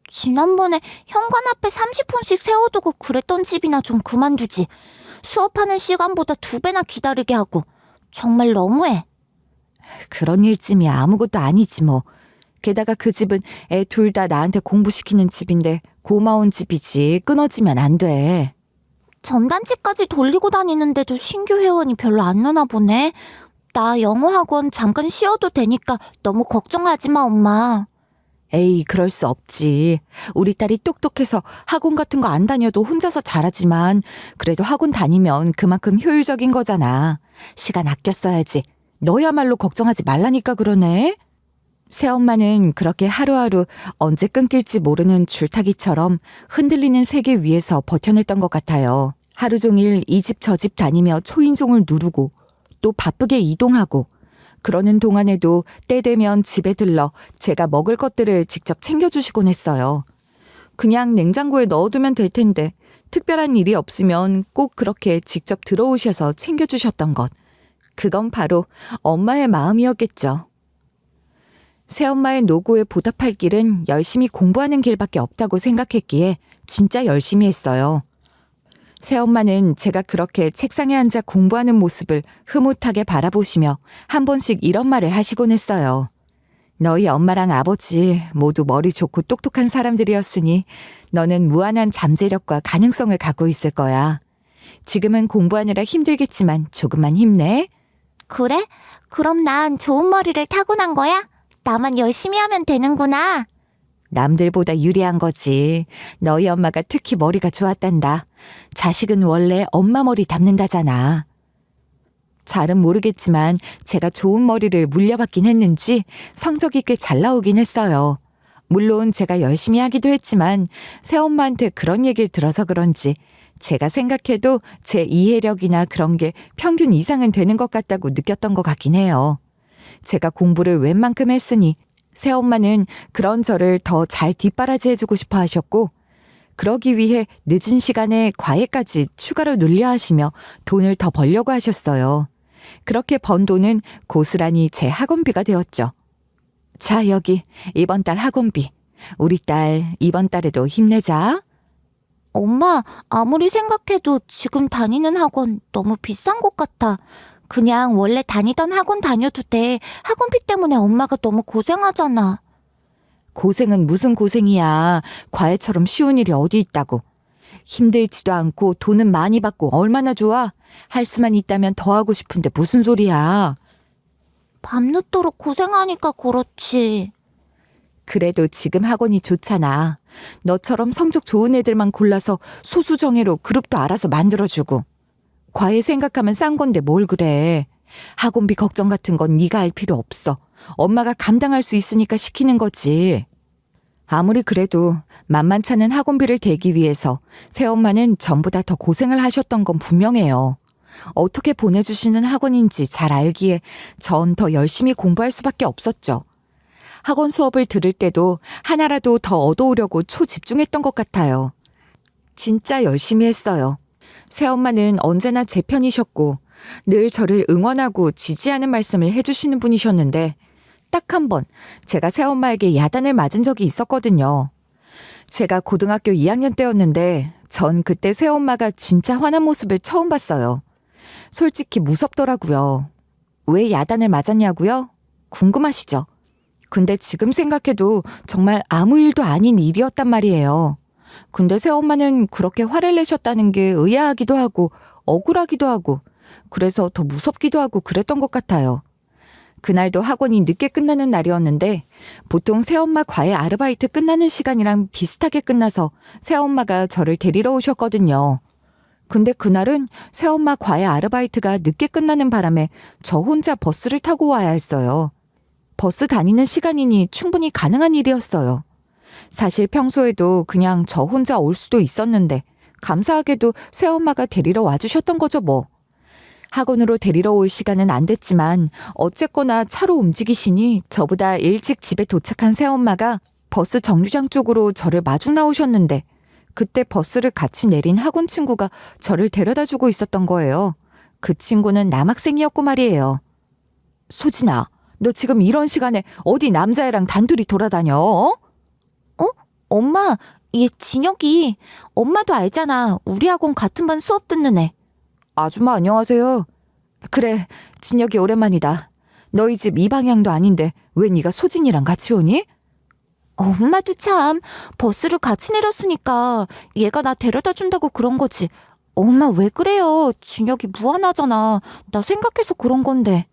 지난번에 현관 앞에 30분씩 세워두고 그랬던 집이나 좀 그만두지. 수업하는 시간보다 2배나 기다리게 하고. 정말 너무해. 그런 일쯤이 아무것도 아니지 뭐. 게다가 그 집은 애 둘 다 나한테 공부시키는 집인데 고마운 집이지 끊어지면 안 돼. 전단지까지 돌리고 다니는데도 신규 회원이 별로 안 느나 보네. 나 영어 학원 잠깐 쉬어도 되니까 너무 걱정하지 마, 엄마. 에이, 그럴 수 없지. 우리 딸이 똑똑해서 학원 같은 거 안 다녀도 혼자서 잘하지만 그래도 학원 다니면 그만큼 효율적인 거잖아. 시간 아껴 써야지. 너야말로 걱정하지 말라니까 그러네. 새엄마는 그렇게 하루하루 언제 끊길지 모르는 줄타기처럼 흔들리는 세계 위에서 버텨냈던 것 같아요. 하루 종일 이 집 저 집 다니며 초인종을 누르고 또 바쁘게 이동하고 그러는 동안에도 때 되면 집에 들러 제가 먹을 것들을 직접 챙겨주시곤 했어요. 그냥 냉장고에 넣어두면 될 텐데 특별한 일이 없으면 꼭 그렇게 직접 들어오셔서 챙겨주셨던 것. 그건 바로 엄마의 마음이었겠죠. 새엄마의 노고에 보답할 길은 열심히 공부하는 길밖에 없다고 생각했기에 진짜 열심히 했어요. 새엄마는 제가 그렇게 책상에 앉아 공부하는 모습을 흐뭇하게 바라보시며 한 번씩 이런 말을 하시곤 했어요. 너희 엄마랑 아버지 모두 머리 좋고 똑똑한 사람들이었으니 너는 무한한 잠재력과 가능성을 갖고 있을 거야. 지금은 공부하느라 힘들겠지만 조금만 힘내. 그래? 그럼 난 좋은 머리를 타고난 거야? 나만 열심히 하면 되는구나. 남들보다 유리한 거지. 너희 엄마가 특히 머리가 좋았단다. 자식은 원래 엄마 머리 닮는다잖아. 잘은 모르겠지만 제가 좋은 머리를 물려받긴 했는지 성적이 꽤 잘 나오긴 했어요. 물론 제가 열심히 하기도 했지만 새엄마한테 그런 얘기를 들어서 그런지 제가 생각해도 제 이해력이나 그런 게 평균 이상은 되는 것 같다고 느꼈던 것 같긴 해요. 제가 공부를 웬만큼 했으니 새엄마는 그런 저를 더 잘 뒷바라지 해주고 싶어 하셨고 그러기 위해 늦은 시간에 과외까지 추가로 늘려 하시며 돈을 더 벌려고 하셨어요. 그렇게 번 돈은 고스란히 제 학원비가 되었죠. 자, 여기 이번 달 학원비. 우리 딸 이번 달에도 힘내자. 엄마, 아무리 생각해도 지금 다니는 학원 너무 비싼 것 같아. 그냥 원래 다니던 학원 다녀도 돼. 학원비 때문에 엄마가 너무 고생하잖아. 고생은 무슨 고생이야. 과외처럼 쉬운 일이 어디 있다고. 힘들지도 않고 돈은 많이 받고 얼마나 좋아. 할 수만 있다면 더 하고 싶은데 무슨 소리야. 밤늦도록 고생하니까 그렇지. 그래도 지금 학원이 좋잖아. 너처럼 성적 좋은 애들만 골라서 소수정예로 그룹도 알아서 만들어주고. 과외 생각하면 싼 건데 뭘 그래. 학원비 걱정 같은 건 네가 할 필요 없어. 엄마가 감당할 수 있으니까 시키는 거지. 아무리 그래도 만만찮은 학원비를 대기 위해서 새엄마는 전보다 더 고생을 하셨던 건 분명해요. 어떻게 보내주시는 학원인지 잘 알기에 전 더 열심히 공부할 수밖에 없었죠. 학원 수업을 들을 때도 하나라도 더 얻어오려고 초집중했던 것 같아요. 진짜 열심히 했어요. 새엄마는 언제나 제 편이셨고 늘 저를 응원하고 지지하는 말씀을 해주시는 분이셨는데 딱 한 번 제가 새엄마에게 야단을 맞은 적이 있었거든요. 제가 고등학교 2학년 때였는데 전 그때 새엄마가 진짜 화난 모습을 처음 봤어요. 솔직히 무섭더라고요. 왜 야단을 맞았냐고요? 궁금하시죠? 근데 지금 생각해도 정말 아무 일도 아닌 일이었단 말이에요. 근데 새엄마는 그렇게 화를 내셨다는 게 의아하기도 하고 억울하기도 하고 그래서 더 무섭기도 하고 그랬던 것 같아요. 그날도 학원이 늦게 끝나는 날이었는데 보통 새엄마 과외 아르바이트 끝나는 시간이랑 비슷하게 끝나서 새엄마가 저를 데리러 오셨거든요. 근데 그날은 새엄마 과외 아르바이트가 늦게 끝나는 바람에 저 혼자 버스를 타고 와야 했어요. 버스 다니는 시간이니 충분히 가능한 일이었어요. 사실 평소에도 그냥 저 혼자 올 수도 있었는데 감사하게도 새엄마가 데리러 와주셨던 거죠 뭐. 학원으로 데리러 올 시간은 안 됐지만 어쨌거나 차로 움직이시니 저보다 일찍 집에 도착한 새엄마가 버스 정류장 쪽으로 저를 마중 나오셨는데 그때 버스를 같이 내린 학원 친구가 저를 데려다주고 있었던 거예요. 그 친구는 남학생이었고 말이에요. 소진아, 너 지금 이런 시간에 어디 남자애랑 단둘이 돌아다녀? 엄마, 얘 진혁이. 엄마도 알잖아. 우리 학원 같은 반 수업 듣는 애. 아줌마 안녕하세요. 그래, 진혁이 오랜만이다. 너희 집 이 방향도 아닌데 왜 네가 소진이랑 같이 오니? 엄마도 참, 버스를 같이 내렸으니까 얘가 나 데려다 준다고 그런 거지. 엄마 왜 그래요? 진혁이 무안하잖아. 나 생각해서 그런 건데.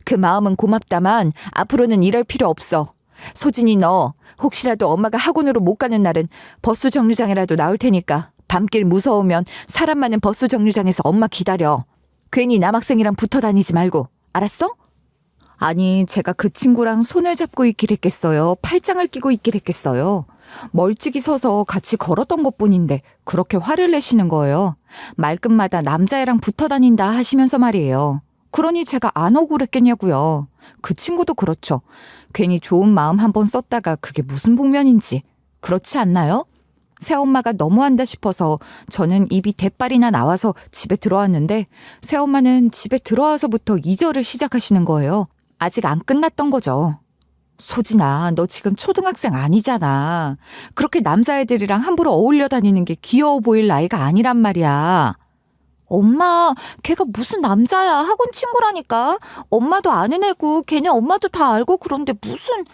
그 마음은 고맙다만 앞으로는 이럴 필요 없어. 소진이 너 혹시라도 엄마가 학원으로 못 가는 날은 버스 정류장이라도 나올 테니까 밤길 무서우면 사람 많은 버스 정류장에서 엄마 기다려. 괜히 남학생이랑 붙어 다니지 말고. 알았어? 아니, 제가 그 친구랑 손을 잡고 있길 했겠어요? 팔짱을 끼고 있길 했겠어요? 멀찍이 서서 같이 걸었던 것뿐인데 그렇게 화를 내시는 거예요. 말끝마다 남자애랑 붙어 다닌다 하시면서 말이에요. 그러니 제가 안 억울했겠냐고요. 그 친구도 그렇죠. 괜히 좋은 마음 한번 썼다가 그게 무슨 복면인지. 그렇지 않나요? 새엄마가 너무한다 싶어서 저는 입이 대빨이나 나와서 집에 들어왔는데 새엄마는 집에 들어와서부터 이절을 시작하시는 거예요. 아직 안 끝났던 거죠. 소진아, 너 지금 초등학생 아니잖아. 그렇게 남자애들이랑 함부로 어울려 다니는 게 귀여워 보일 나이가 아니란 말이야. 엄마, 걔가 무슨 남자야. 학원 친구라니까. 엄마도 아는 애고 걔네 엄마도 다 알고 그런데 무슨.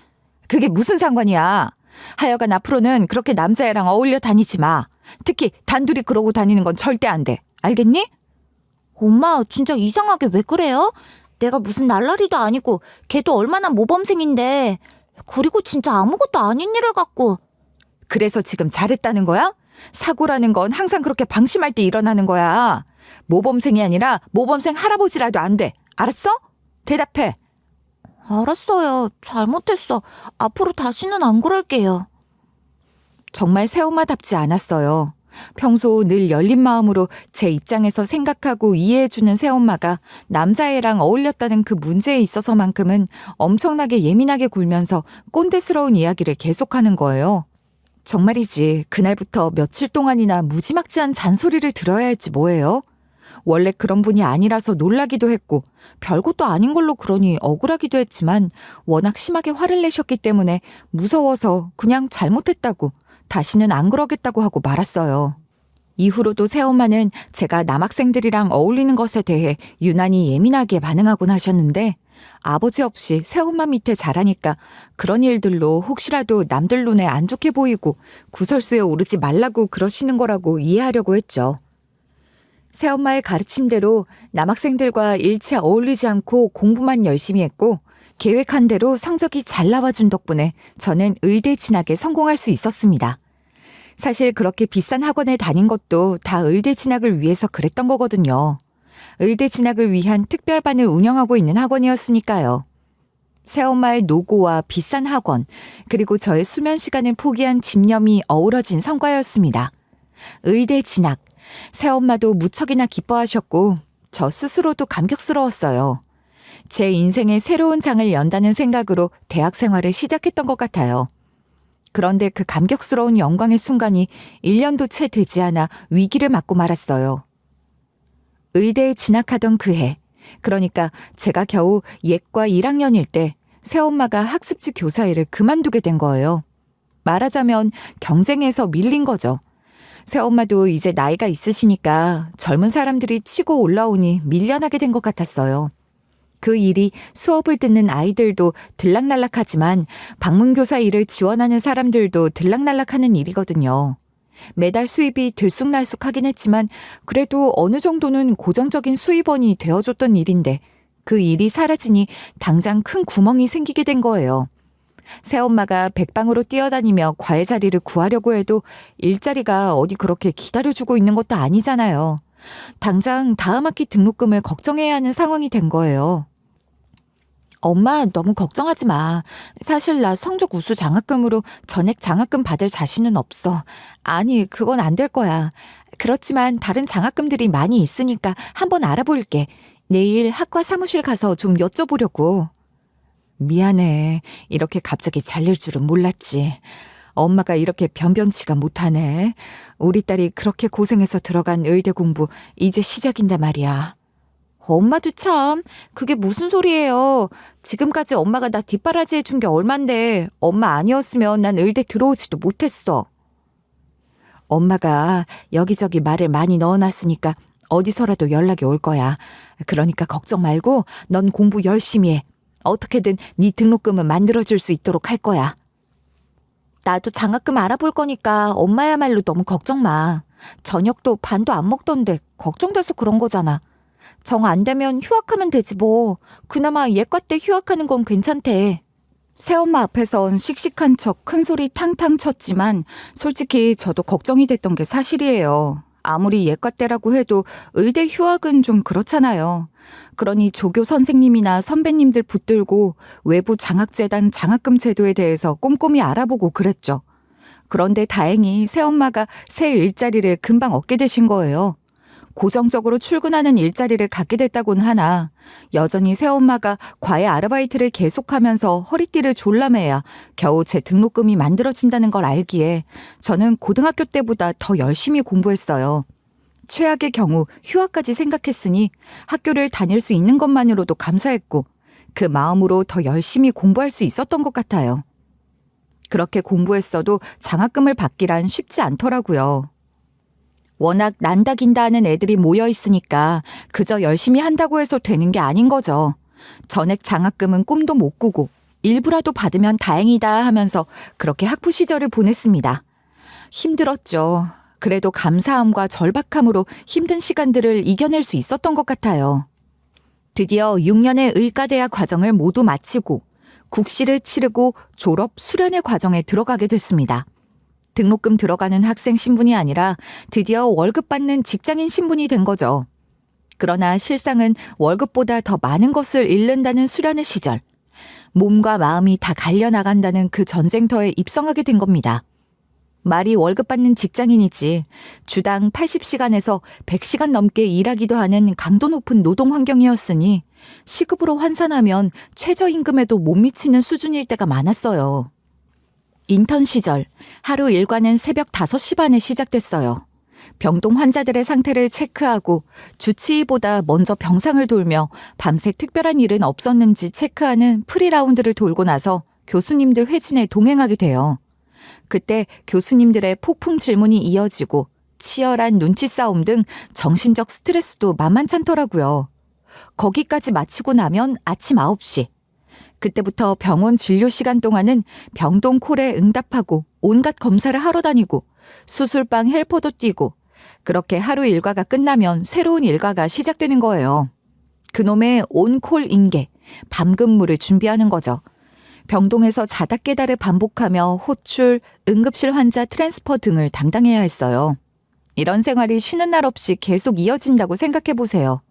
그게 무슨 상관이야. 하여간 앞으로는 그렇게 남자애랑 어울려 다니지 마. 특히 단둘이 그러고 다니는 건 절대 안 돼. 알겠니? 엄마 진짜 이상하게 왜 그래요? 내가 무슨 날라리도 아니고 걔도 얼마나 모범생인데. 그리고 진짜 아무것도 아닌 일을 갖고. 그래서 지금 잘했다는 거야? 사고라는 건 항상 그렇게 방심할 때 일어나는 거야. 모범생이 아니라 모범생 할아버지라도 안 돼. 알았어? 대답해. 알았어요. 잘못했어. 앞으로 다시는 안 그럴게요. 정말 새엄마답지 않았어요. 평소 늘 열린 마음으로 제 입장에서 생각하고 이해해주는 새엄마가 남자애랑 어울렸다는 그 문제에 있어서만큼은 엄청나게 예민하게 굴면서 꼰대스러운 이야기를 계속하는 거예요. 정말이지 그날부터 며칠 동안이나 무지막지한 잔소리를 들어야 할지 뭐예요? 원래 그런 분이 아니라서 놀라기도 했고 별것도 아닌 걸로 그러니 억울하기도 했지만 워낙 심하게 화를 내셨기 때문에 무서워서 그냥 잘못했다고 다시는 안 그러겠다고 하고 말았어요. 이후로도 새엄마는 제가 남학생들이랑 어울리는 것에 대해 유난히 예민하게 반응하곤 하셨는데 아버지 없이 새엄마 밑에 자라니까 그런 일들로 혹시라도 남들 눈에 안 좋게 보이고 구설수에 오르지 말라고 그러시는 거라고 이해하려고 했죠. 새엄마의 가르침대로 남학생들과 일체 어울리지 않고 공부만 열심히 했고 계획한 대로 성적이 잘 나와준 덕분에 저는 의대 진학에 성공할 수 있었습니다. 사실 그렇게 비싼 학원에 다닌 것도 다 의대 진학을 위해서 그랬던 거거든요. 의대 진학을 위한 특별반을 운영하고 있는 학원이었으니까요. 새엄마의 노고와 비싼 학원, 그리고 저의 수면 시간을 포기한 집념이 어우러진 성과였습니다. 의대 진학, 새엄마도 무척이나 기뻐하셨고 저 스스로도 감격스러웠어요. 제 인생의 새로운 장을 연다는 생각으로 대학 생활을 시작했던 것 같아요. 그런데 그 감격스러운 영광의 순간이 1년도 채 되지 않아 위기를 맞고 말았어요. 의대에 진학하던 그 해, 그러니까 제가 겨우 예과 1학년일 때 새엄마가 학습지 교사 일을 그만두게 된 거예요. 말하자면 경쟁에서 밀린 거죠. 새엄마도 이제 나이가 있으시니까 젊은 사람들이 치고 올라오니 밀려나게 된 것 같았어요. 그 일이 수업을 듣는 아이들도 들락날락하지만 방문교사 일을 지원하는 사람들도 들락날락하는 일이거든요. 매달 수입이 들쑥날쑥하긴 했지만 그래도 어느 정도는 고정적인 수입원이 되어줬던 일인데 그 일이 사라지니 당장 큰 구멍이 생기게 된 거예요. 새엄마가 백방으로 뛰어다니며 과외 자리를 구하려고 해도 일자리가 어디 그렇게 기다려주고 있는 것도 아니잖아요. 당장 다음 학기 등록금을 걱정해야 하는 상황이 된 거예요. 엄마 너무 걱정하지 마. 사실 나 성적 우수 장학금으로 전액 장학금 받을 자신은 없어. 아니 그건 안 될 거야. 그렇지만 다른 장학금들이 많이 있으니까 한번 알아볼게. 내일 학과 사무실 가서 좀 여쭤보려고. 미안해. 이렇게 갑자기 잘릴 줄은 몰랐지. 엄마가 이렇게 변변치가 못하네. 우리 딸이 그렇게 고생해서 들어간 의대 공부 이제 시작인데 말이야. 엄마도 참 그게 무슨 소리예요. 지금까지 엄마가 나 뒷바라지 해준 게 얼만데 엄마 아니었으면 난 의대 들어오지도 못했어. 엄마가 여기저기 말을 많이 넣어놨으니까 어디서라도 연락이 올 거야. 그러니까 걱정 말고 넌 공부 열심히 해. 어떻게든 네 등록금은 만들어줄 수 있도록 할 거야. 나도 장학금 알아볼 거니까 엄마야말로 너무 걱정 마. 저녁도 반도 안 먹던데 걱정돼서 그런 거잖아. 정 안 되면 휴학하면 되지 뭐. 그나마 예과 때 휴학하는 건 괜찮대. 새엄마 앞에선 씩씩한 척 큰소리 탕탕 쳤지만 솔직히 저도 걱정이 됐던 게 사실이에요. 아무리 예과 때라고 해도 의대 휴학은 좀 그렇잖아요. 그러니 조교 선생님이나 선배님들 붙들고 외부 장학재단 장학금 제도에 대해서 꼼꼼히 알아보고 그랬죠. 그런데 다행히 새엄마가 새 일자리를 금방 얻게 되신 거예요. 고정적으로 출근하는 일자리를 갖게 됐다고는 하나 여전히 새엄마가 과외 아르바이트를 계속하면서 허리띠를 졸라매야 겨우 제 등록금이 만들어진다는 걸 알기에 저는 고등학교 때보다 더 열심히 공부했어요. 최악의 경우 휴학까지 생각했으니 학교를 다닐 수 있는 것만으로도 감사했고 그 마음으로 더 열심히 공부할 수 있었던 것 같아요. 그렇게 공부했어도 장학금을 받기란 쉽지 않더라고요. 워낙 난다긴다 하는 애들이 모여 있으니까 그저 열심히 한다고 해서 되는 게 아닌 거죠. 전액 장학금은 꿈도 못 꾸고 일부라도 받으면 다행이다 하면서 그렇게 학부 시절을 보냈습니다. 힘들었죠. 그래도 감사함과 절박함으로 힘든 시간들을 이겨낼 수 있었던 것 같아요. 드디어 6년의 의과대학 과정을 모두 마치고 국시를 치르고 졸업 수련의 과정에 들어가게 됐습니다. 등록금 들어가는 학생 신분이 아니라 드디어 월급 받는 직장인 신분이 된 거죠. 그러나 실상은 월급보다 더 많은 것을 잃는다는 수련의 시절. 몸과 마음이 다 갈려나간다는 그 전쟁터에 입성하게 된 겁니다. 말이 월급 받는 직장인이지 주당 80시간에서 100시간 넘게 일하기도 하는 강도 높은 노동 환경이었으니 시급으로 환산하면 최저임금에도 못 미치는 수준일 때가 많았어요. 인턴 시절 하루 일과는 새벽 5시 반에 시작됐어요. 병동 환자들의 상태를 체크하고 주치의보다 먼저 병상을 돌며 밤새 특별한 일은 없었는지 체크하는 프리라운드를 돌고 나서 교수님들 회진에 동행하게 돼요. 그때 교수님들의 폭풍 질문이 이어지고 치열한 눈치 싸움 등 정신적 스트레스도 만만찮더라고요. 거기까지 마치고 나면 아침 9시. 그때부터 병원 진료 시간 동안은 병동 콜에 응답하고 온갖 검사를 하러 다니고 수술방 헬퍼도 뛰고 그렇게 하루 일과가 끝나면 새로운 일과가 시작되는 거예요. 그놈의 온콜 인계, 밤근무를 준비하는 거죠. 병동에서 자다 깨다를 반복하며 호출, 응급실 환자 트랜스퍼 등을 담당해야 했어요. 이런 생활이 쉬는 날 없이 계속 이어진다고 생각해 보세요.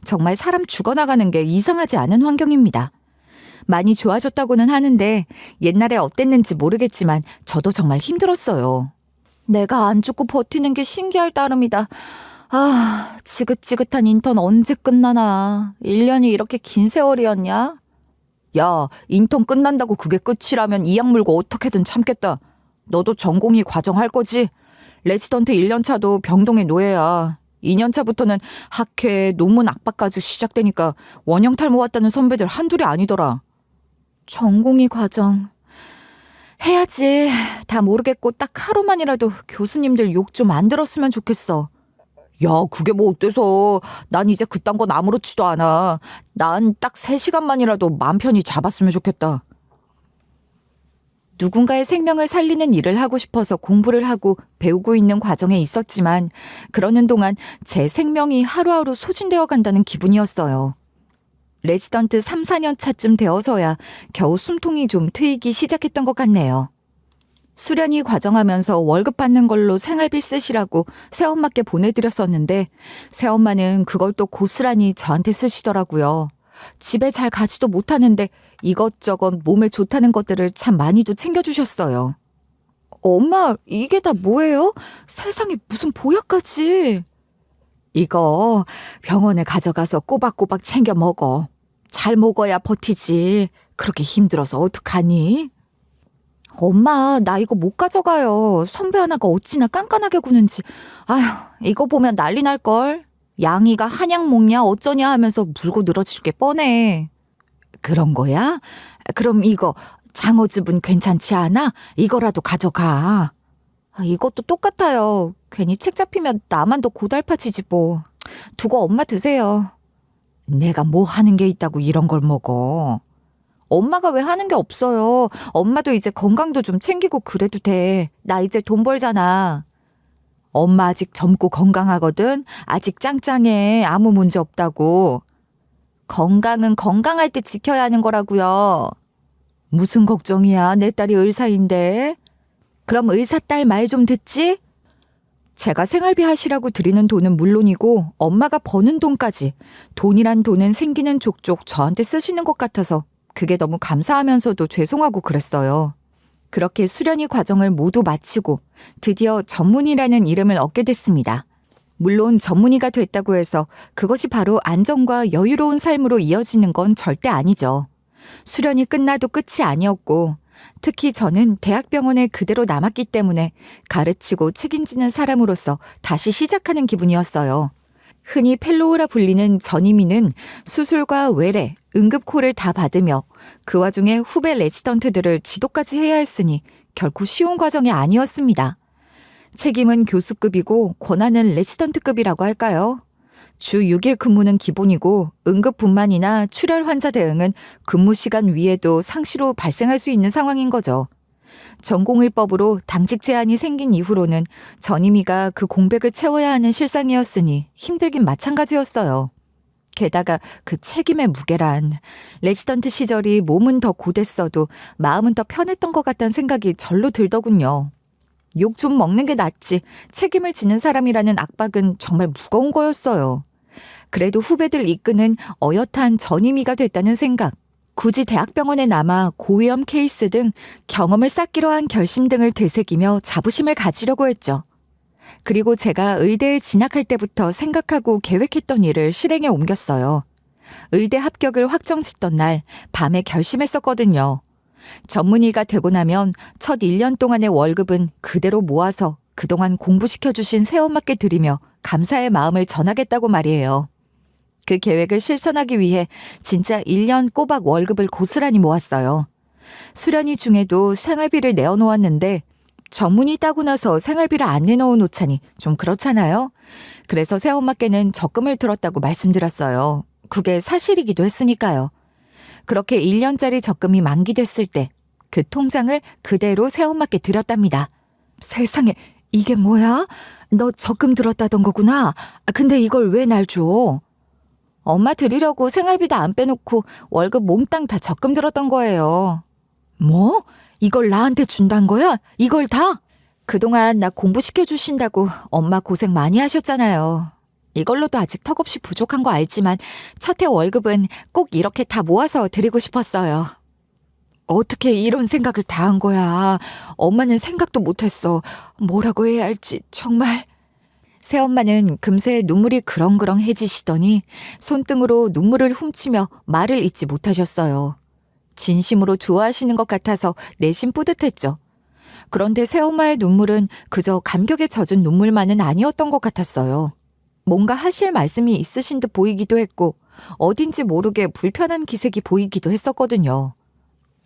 정말 사람 죽어나가는 게 이상하지 않은 환경입니다. 많이 좋아졌다고는 하는데 옛날에 어땠는지 모르겠지만 저도 정말 힘들었어요. 내가 안 죽고 버티는 게 신기할 따름이다. 아, 지긋지긋한 인턴 언제 끝나나. 1년이 이렇게 긴 세월이었냐? 야, 인턴 끝난다고 그게 끝이라면 이 약 물고 어떻게든 참겠다. 너도 전공의 과정 할 거지? 레지던트 1년 차도 병동의 노예야. 2년 차부터는 학회, 논문 악박까지 시작되니까 원형 탈모 왔다는 선배들 한둘이 아니더라. 전공의 과정. 해야지. 다 모르겠고 딱 하루만이라도 교수님들 욕 좀 안 들었으면 좋겠어. 야, 그게 뭐 어때서. 난 이제 그딴 건 아무렇지도 않아. 난 딱 3시간만이라도 맘 편히 잡았으면 좋겠다. 누군가의 생명을 살리는 일을 하고 싶어서 공부를 하고 배우고 있는 과정에 있었지만 그러는 동안 제 생명이 하루하루 소진되어 간다는 기분이었어요. 레지던트 3, 4년 차쯤 되어서야 겨우 숨통이 좀 트이기 시작했던 것 같네요. 수련이 과정하면서 월급 받는 걸로 생활비 쓰시라고 새엄마께 보내드렸었는데 새엄마는 그걸 또 고스란히 저한테 쓰시더라고요. 집에 잘 가지도 못하는데 이것저것 몸에 좋다는 것들을 참 많이도 챙겨주셨어요. 엄마, 이게 다 뭐예요? 세상에 무슨 보약까지. 이거 병원에 가져가서 꼬박꼬박 챙겨 먹어. 잘 먹어야 버티지. 그렇게 힘들어서 어떡하니? 엄마, 나 이거 못 가져가요. 선배 하나가 어찌나 깐깐하게 구는지. 아휴, 이거 보면 난리 날걸. 양이가 한약 먹냐 어쩌냐 하면서 물고 늘어질 게 뻔해. 그런 거야? 그럼 이거 장어즙은 괜찮지 않아? 이거라도 가져가. 이것도 똑같아요. 괜히 책 잡히면 나만 더 고달파지지 뭐. 두고 엄마 드세요. 내가 뭐 하는 게 있다고 이런 걸 먹어. 엄마가 왜 하는 게 없어요. 엄마도 이제 건강도 좀 챙기고 그래도 돼. 나 이제 돈 벌잖아. 엄마 아직 젊고 건강하거든. 아직 짱짱해. 아무 문제 없다고. 건강은 건강할 때 지켜야 하는 거라고요. 무슨 걱정이야. 내 딸이 의사인데. 그럼 의사 딸 말 좀 듣지? 제가 생활비 하시라고 드리는 돈은 물론이고 엄마가 버는 돈까지 돈이란 돈은 생기는 족족 저한테 쓰시는 것 같아서 그게 너무 감사하면서도 죄송하고 그랬어요. 그렇게 수련이 과정을 모두 마치고 드디어 전문의라는 이름을 얻게 됐습니다. 물론 전문의가 됐다고 해서 그것이 바로 안정과 여유로운 삶으로 이어지는 건 절대 아니죠. 수련이 끝나도 끝이 아니었고 특히 저는 대학병원에 그대로 남았기 때문에 가르치고 책임지는 사람으로서 다시 시작하는 기분이었어요. 흔히 펠로우라 불리는 전임의는 수술과 외래, 응급콜을 다 받으며 그 와중에 후배 레지던트들을 지도까지 해야 했으니 결코 쉬운 과정이 아니었습니다. 책임은 교수급이고 권한은 레지던트급이라고 할까요? 주 6일 근무는 기본이고 응급분만이나 출혈 환자 대응은 근무 시간 위에도 상시로 발생할 수 있는 상황인 거죠. 전공의법으로 당직 제한이 생긴 이후로는 전임의가 그 공백을 채워야 하는 실상이었으니 힘들긴 마찬가지였어요. 게다가 그 책임의 무게란 레지던트 시절이 몸은 더 고됐어도 마음은 더 편했던 것 같다는 생각이 절로 들더군요. 욕 좀 먹는 게 낫지 책임을 지는 사람이라는 압박은 정말 무거운 거였어요. 그래도 후배들 이끄는 어엿한 전임의가 됐다는 생각, 굳이 대학병원에 남아 고위험 케이스 등 경험을 쌓기로 한 결심 등을 되새기며 자부심을 가지려고 했죠. 그리고 제가 의대에 진학할 때부터 생각하고 계획했던 일을 실행에 옮겼어요. 의대 합격을 확정짓던 날 밤에 결심했었거든요. 전문의가 되고 나면 첫 1년 동안의 월급은 그대로 모아서 그동안 공부시켜주신 새엄마께 드리며 감사의 마음을 전하겠다고 말이에요. 그 계획을 실천하기 위해 진짜 1년 꼬박 월급을 고스란히 모았어요. 수련회 중에도 생활비를 내어놓았는데 전문의 따고 나서 생활비를 안 내놓은 오차니 좀 그렇잖아요. 그래서 새엄마께는 적금을 들었다고 말씀드렸어요. 그게 사실이기도 했으니까요. 그렇게 1년짜리 적금이 만기됐을 때 그 통장을 그대로 새엄마께 드렸답니다. 세상에, 이게 뭐야? 너 적금 들었다던 거구나. 근데 이걸 왜 날 줘? 엄마 드리려고 생활비도 안 빼놓고 월급 몽땅 다 적금 들었던 거예요. 뭐? 이걸 나한테 준단 거야? 이걸 다? 그동안 나 공부시켜주신다고 엄마 고생 많이 하셨잖아요. 이걸로도 아직 턱없이 부족한 거 알지만 첫 해 월급은 꼭 이렇게 다 모아서 드리고 싶었어요. 어떻게 이런 생각을 다 한 거야? 엄마는 생각도 못했어. 뭐라고 해야 할지 정말. 새엄마는 금세 눈물이 그렁그렁해지시더니 손등으로 눈물을 훔치며 말을 잇지 못하셨어요. 진심으로 좋아하시는 것 같아서 내심 뿌듯했죠. 그런데 새엄마의 눈물은 그저 감격에 젖은 눈물만은 아니었던 것 같았어요. 뭔가 하실 말씀이 있으신 듯 보이기도 했고 어딘지 모르게 불편한 기색이 보이기도 했었거든요.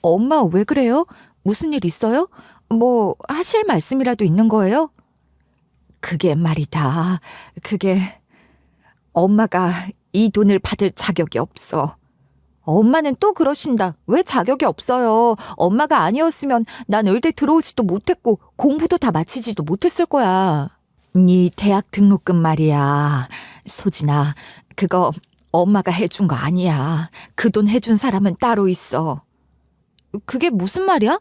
엄마 왜 그래요? 무슨 일 있어요? 뭐 하실 말씀이라도 있는 거예요? 그게 말이다. 그게 엄마가 이 돈을 받을 자격이 없어. 엄마는 또 그러신다. 왜 자격이 없어요? 엄마가 아니었으면 난 의대 들어오지도 못했고 공부도 다 마치지도 못했을 거야. 네 대학 등록금 말이야. 소진아, 그거 엄마가 해준 거 아니야. 그 돈 해준 사람은 따로 있어. 그게 무슨 말이야?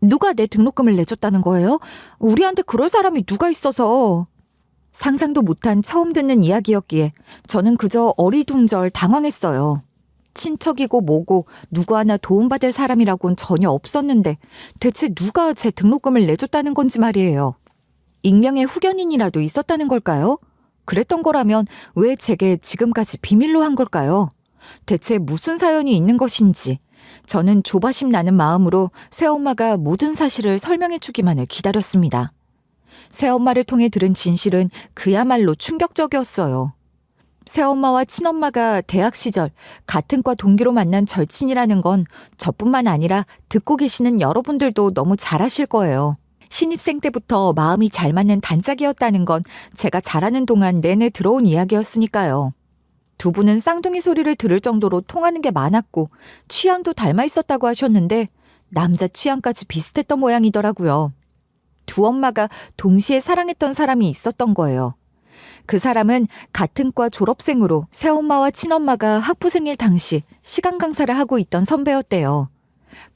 누가 내 등록금을 내줬다는 거예요? 우리한테 그럴 사람이 누가 있어서. 상상도 못한 처음 듣는 이야기였기에 저는 그저 어리둥절 당황했어요. 친척이고 뭐고 누구 하나 도움받을 사람이라고는 전혀 없었는데 대체 누가 제 등록금을 내줬다는 건지 말이에요. 익명의 후견인이라도 있었다는 걸까요? 그랬던 거라면 왜 제게 지금까지 비밀로 한 걸까요? 대체 무슨 사연이 있는 것인지 저는 조바심 나는 마음으로 새엄마가 모든 사실을 설명해 주기만을 기다렸습니다. 새엄마를 통해 들은 진실은 그야말로 충격적이었어요. 새엄마와 친엄마가 대학 시절 같은 과 동기로 만난 절친이라는 건 저뿐만 아니라 듣고 계시는 여러분들도 너무 잘 아실 거예요. 신입생 때부터 마음이 잘 맞는 단짝이었다는 건 제가 자라는 동안 내내 들어온 이야기였으니까요. 두 분은 쌍둥이 소리를 들을 정도로 통하는 게 많았고 취향도 닮아 있었다고 하셨는데 남자 취향까지 비슷했던 모양이더라고요. 두 엄마가 동시에 사랑했던 사람이 있었던 거예요. 그 사람은 같은 과 졸업생으로 새엄마와 친엄마가 학부생일 당시 시간 강사를 하고 있던 선배였대요.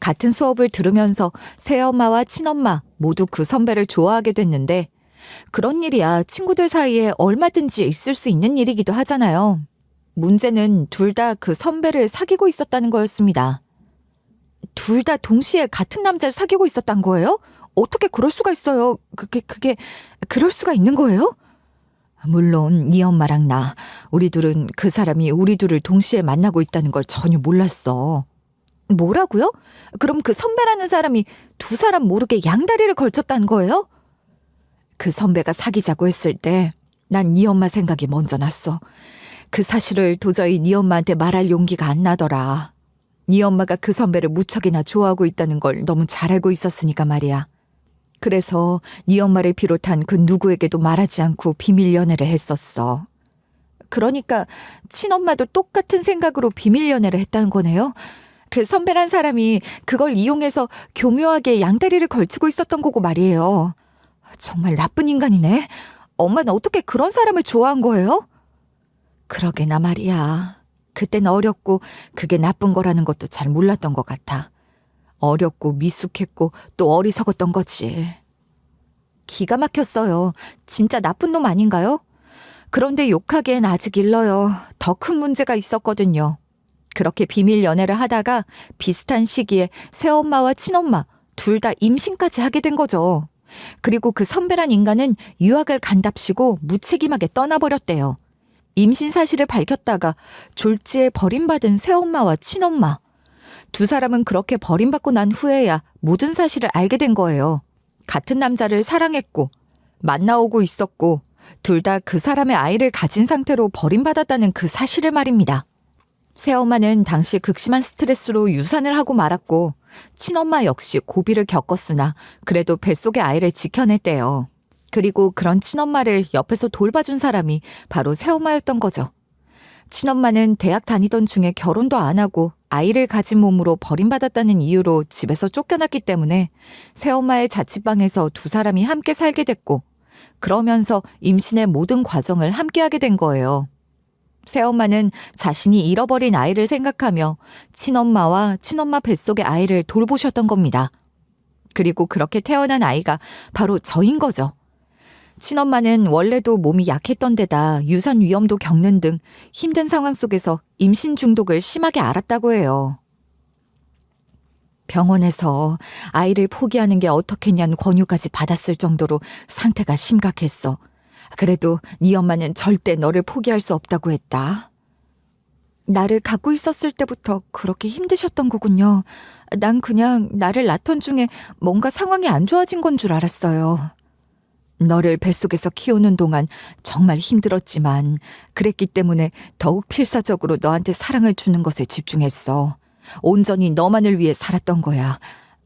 같은 수업을 들으면서 새엄마와 친엄마 모두 그 선배를 좋아하게 됐는데 그런 일이야 친구들 사이에 얼마든지 있을 수 있는 일이기도 하잖아요. 문제는 둘 다 그 선배를 사귀고 있었다는 거였습니다. 둘 다 동시에 같은 남자를 사귀고 있었단 거예요? 어떻게 그럴 수가 있어요? 그게 그럴 수가 있는 거예요? 물론 네 엄마랑 나, 우리 둘은 그 사람이 우리 둘을 동시에 만나고 있다는 걸 전혀 몰랐어. 뭐라고요? 그럼 그 선배라는 사람이 두 사람 모르게 양다리를 걸쳤다는 거예요? 그 선배가 사귀자고 했을 때 난 네 엄마 생각이 먼저 났어. 그 사실을 도저히 네 엄마한테 말할 용기가 안 나더라. 네 엄마가 그 선배를 무척이나 좋아하고 있다는 걸 너무 잘 알고 있었으니까 말이야. 그래서 네 엄마를 비롯한 그 누구에게도 말하지 않고 비밀 연애를 했었어. 그러니까 친엄마도 똑같은 생각으로 비밀 연애를 했다는 거네요? 그 선배란 사람이 그걸 이용해서 교묘하게 양다리를 걸치고 있었던 거고 말이에요. 정말 나쁜 인간이네. 엄마는 어떻게 그런 사람을 좋아한 거예요? 그러게나 말이야. 그땐 어렸고 그게 나쁜 거라는 것도 잘 몰랐던 것 같아. 어렸고 미숙했고 또 어리석었던 거지. 기가 막혔어요. 진짜 나쁜 놈 아닌가요? 그런데 욕하기엔 아직 일러요. 더 큰 문제가 있었거든요. 그렇게 비밀 연애를 하다가 비슷한 시기에 새엄마와 친엄마 둘 다 임신까지 하게 된 거죠. 그리고 그 선배란 인간은 유학을 간답시고 무책임하게 떠나버렸대요. 임신 사실을 밝혔다가 졸지에 버림받은 새엄마와 친엄마. 두 사람은 그렇게 버림받고 난 후에야 모든 사실을 알게 된 거예요. 같은 남자를 사랑했고 만나오고 있었고 둘 다 그 사람의 아이를 가진 상태로 버림받았다는 그 사실을 말입니다. 새엄마는 당시 극심한 스트레스로 유산을 하고 말았고 친엄마 역시 고비를 겪었으나 그래도 뱃속의 아이를 지켜냈대요. 그리고 그런 친엄마를 옆에서 돌봐준 사람이 바로 새엄마였던 거죠. 친엄마는 대학 다니던 중에 결혼도 안 하고 아이를 가진 몸으로 버림받았다는 이유로 집에서 쫓겨났기 때문에 새엄마의 자취방에서 두 사람이 함께 살게 됐고 그러면서 임신의 모든 과정을 함께하게 된 거예요. 새엄마는 자신이 잃어버린 아이를 생각하며 친엄마와 친엄마 뱃속의 아이를 돌보셨던 겁니다. 그리고 그렇게 태어난 아이가 바로 저인 거죠. 친엄마는 원래도 몸이 약했던 데다 유산 위험도 겪는 등 힘든 상황 속에서 임신 중독을 심하게 앓았다고 해요. 병원에서 아이를 포기하는 게 어떻겠냐는 권유까지 받았을 정도로 상태가 심각했어. 그래도 네 엄마는 절대 너를 포기할 수 없다고 했다. 나를 갖고 있었을 때부터 그렇게 힘드셨던 거군요. 난 그냥 나를 낳던 중에 뭔가 상황이 안 좋아진 건 줄 알았어요. 너를 뱃속에서 키우는 동안 정말 힘들었지만 그랬기 때문에 더욱 필사적으로 너한테 사랑을 주는 것에 집중했어. 온전히 너만을 위해 살았던 거야.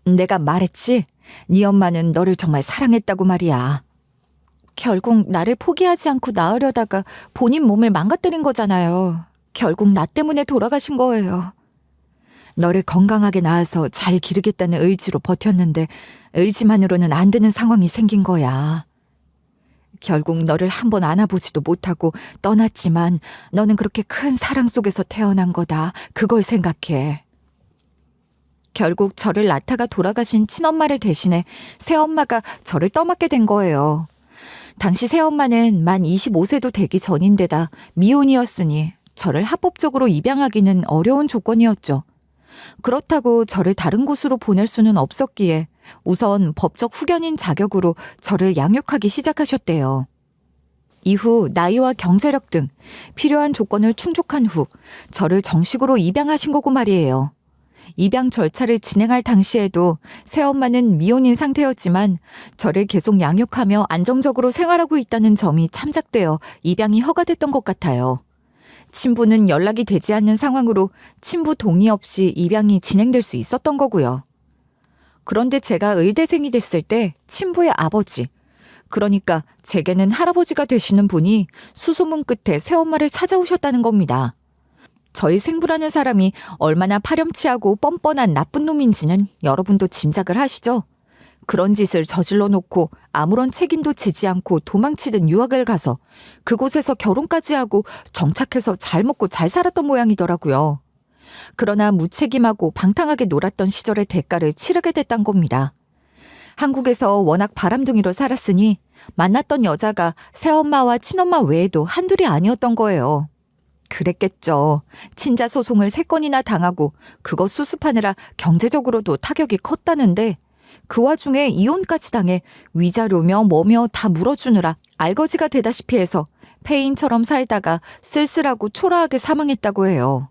내가 말했지? 네 엄마는 너를 정말 사랑했다고 말이야. 결국 나를 포기하지 않고 낳으려다가 본인 몸을 망가뜨린 거잖아요. 결국 나 때문에 돌아가신 거예요. 너를 건강하게 낳아서 잘 기르겠다는 의지로 버텼는데 의지만으로는 안 되는 상황이 생긴 거야. 결국 너를 한번 안아보지도 못하고 떠났지만 너는 그렇게 큰 사랑 속에서 태어난 거다. 그걸 생각해. 결국 저를 낳다가 돌아가신 친엄마를 대신해 새엄마가 저를 떠맡게 된 거예요. 당시 새엄마는 만 25세도 되기 전인데다 미혼이었으니 저를 합법적으로 입양하기는 어려운 조건이었죠. 그렇다고 저를 다른 곳으로 보낼 수는 없었기에 우선 법적 후견인 자격으로 저를 양육하기 시작하셨대요. 이후 나이와 경제력 등 필요한 조건을 충족한 후 저를 정식으로 입양하신 거고 말이에요. 입양 절차를 진행할 당시에도 새엄마는 미혼인 상태였지만 저를 계속 양육하며 안정적으로 생활하고 있다는 점이 참작되어 입양이 허가됐던 것 같아요. 친부는 연락이 되지 않는 상황으로 친부 동의 없이 입양이 진행될 수 있었던 거고요. 그런데 제가 의대생이 됐을 때 친부의 아버지, 그러니까 제게는 할아버지가 되시는 분이 수소문 끝에 새엄마를 찾아오셨다는 겁니다. 저희 생부라는 사람이 얼마나 파렴치하고 뻔뻔한 나쁜 놈인지는 여러분도 짐작을 하시죠? 그런 짓을 저질러 놓고 아무런 책임도 지지 않고 도망치듯 유학을 가서 그곳에서 결혼까지 하고 정착해서 잘 먹고 잘 살았던 모양이더라고요. 그러나 무책임하고 방탕하게 놀았던 시절의 대가를 치르게 됐단 겁니다. 한국에서 워낙 바람둥이로 살았으니 만났던 여자가 새엄마와 친엄마 외에도 한둘이 아니었던 거예요. 그랬겠죠. 친자 소송을 3건이나 당하고 그거 수습하느라 경제적으로도 타격이 컸다는데 그 와중에 이혼까지 당해 위자료며 뭐며 다 물어주느라 알거지가 되다시피 해서 폐인처럼 살다가 쓸쓸하고 초라하게 사망했다고 해요.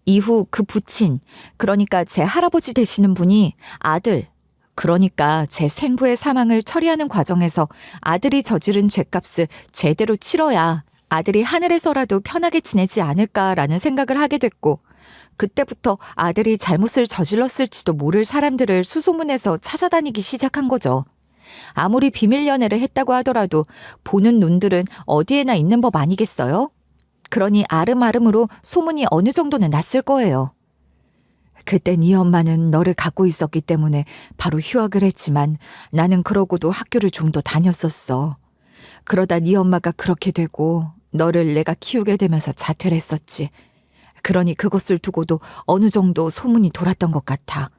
이후 그 부친, 그러니까 제 할아버지 되시는 분이 아들, 그러니까 제 생부의 사망을 처리하는 과정에서 아들이 저지른 죄값을 제대로 치러야 아들이 하늘에서라도 편하게 지내지 않을까라는 생각을 하게 됐고 그때부터 아들이 잘못을 저질렀을지도 모를 사람들을 수소문해서 찾아다니기 시작한 거죠. 아무리 비밀 연애를 했다고 하더라도 보는 눈들은 어디에나 있는 법 아니겠어요? 그러니 아름아름으로 소문이 어느 정도는 났을 거예요. 그때 네 엄마는 너를 갖고 있었기 때문에 바로 휴학을 했지만 나는 그러고도 학교를 좀 더 다녔었어. 그러다 네 엄마가 그렇게 되고 너를 내가 키우게 되면서 자퇴를 했었지. 그러니 그것을 두고도 어느 정도 소문이 돌았던 것 같아.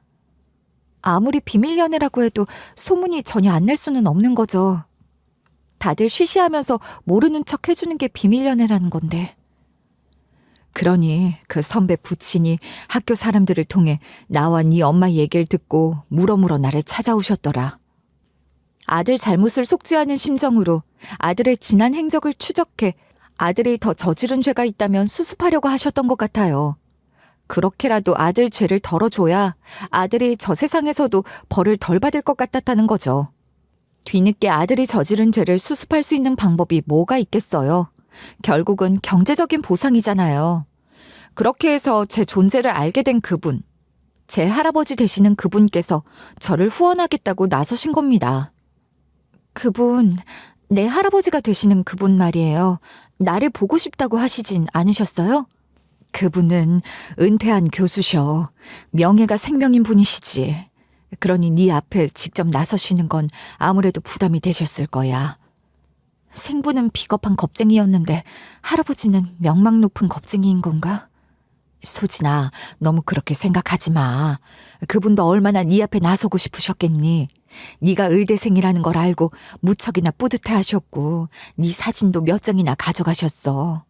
아무리 비밀 연애라고 해도 소문이 전혀 안 날 수는 없는 거죠. 다들 쉬쉬하면서 모르는 척 해주는 게 비밀 연애라는 건데. 그러니 그 선배 부친이 학교 사람들을 통해 나와 네 엄마 얘기를 듣고 물어물어 나를 찾아오셨더라. 아들 잘못을 속죄하는 심정으로 아들의 지난 행적을 추적해 아들이 더 저지른 죄가 있다면 수습하려고 하셨던 것 같아요. 그렇게라도 아들 죄를 덜어줘야 아들이 저 세상에서도 벌을 덜 받을 것 같았다는 거죠. 뒤늦게 아들이 저지른 죄를 수습할 수 있는 방법이 뭐가 있겠어요. 결국은 경제적인 보상이잖아요. 그렇게 해서 제 존재를 알게 된 그분, 제 할아버지 되시는 그분께서 저를 후원하겠다고 나서신 겁니다. 그분, 내 할아버지가 되시는 그분 말이에요. 나를 보고 싶다고 하시진 않으셨어요? 그분은 은퇴한 교수셔. 명예가 생명인 분이시지. 그러니 네 앞에 직접 나서시는 건 아무래도 부담이 되셨을 거야. 생부는 비겁한 겁쟁이였는데 할아버지는 명망 높은 겁쟁이인 건가? 소진아, 너무 그렇게 생각하지 마. 그분도 얼마나 네 앞에 나서고 싶으셨겠니? 네가 의대생이라는 걸 알고 무척이나 뿌듯해하셨고 네 사진도 몇 장이나 가져가셨어.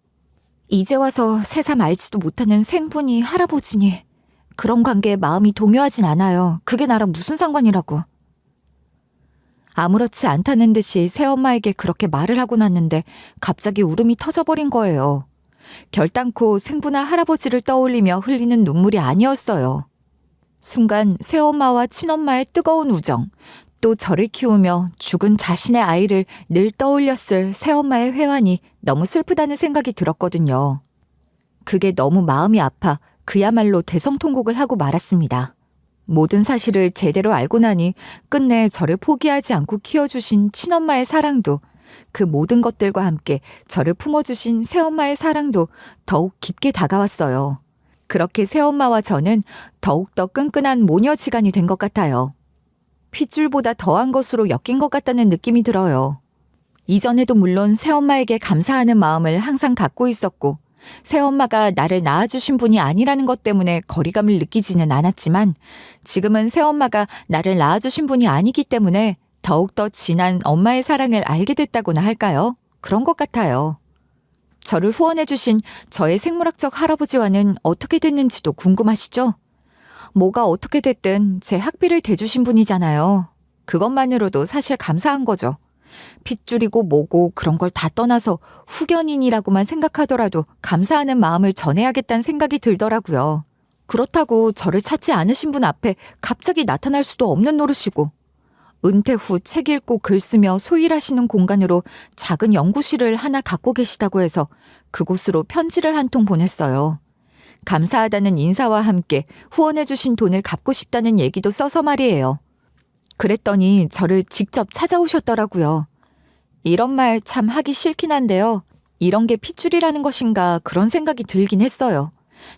이제 와서 새삼 알지도 못하는 생분이 할아버지니 그런 관계에 마음이 동요하진 않아요. 그게 나랑 무슨 상관이라고. 아무렇지 않다는 듯이 새엄마에게 그렇게 말을 하고 났는데 갑자기 울음이 터져버린 거예요. 결단코 생부나 할아버지를 떠올리며 흘리는 눈물이 아니었어요. 순간 새엄마와 친엄마의 뜨거운 우정, 또 저를 키우며 죽은 자신의 아이를 늘 떠올렸을 새엄마의 회환이 너무 슬프다는 생각이 들었거든요. 그게 너무 마음이 아파 그야말로 대성통곡을 하고 말았습니다. 모든 사실을 제대로 알고 나니 끝내 저를 포기하지 않고 키워주신 친엄마의 사랑도, 그 모든 것들과 함께 저를 품어주신 새엄마의 사랑도 더욱 깊게 다가왔어요. 그렇게 새엄마와 저는 더욱더 끈끈한 모녀지간이 된 것 같아요. 핏줄보다 더한 것으로 엮인 것 같다는 느낌이 들어요. 이전에도 물론 새엄마에게 감사하는 마음을 항상 갖고 있었고 새엄마가 나를 낳아주신 분이 아니라는 것 때문에 거리감을 느끼지는 않았지만 지금은 새엄마가 나를 낳아주신 분이 아니기 때문에 더욱더 진한 엄마의 사랑을 알게 됐다고나 할까요? 그런 것 같아요. 저를 후원해주신 저의 생물학적 할아버지와는 어떻게 됐는지도 궁금하시죠? 뭐가 어떻게 됐든 제 학비를 대주신 분이잖아요. 그것만으로도 사실 감사한 거죠. 핏줄이고 뭐고 그런 걸 다 떠나서 후견인이라고만 생각하더라도 감사하는 마음을 전해야겠다는 생각이 들더라고요. 그렇다고 저를 찾지 않으신 분 앞에 갑자기 나타날 수도 없는 노릇이고 은퇴 후 책 읽고 글 쓰며 소일하시는 공간으로 작은 연구실을 하나 갖고 계시다고 해서 그곳으로 편지를 한 통 보냈어요. 감사하다는 인사와 함께 후원해주신 돈을 갚고 싶다는 얘기도 써서 말이에요. 그랬더니 저를 직접 찾아오셨더라고요. 이런 말 참 하기 싫긴 한데요. 이런 게 핏줄이라는 것인가 그런 생각이 들긴 했어요.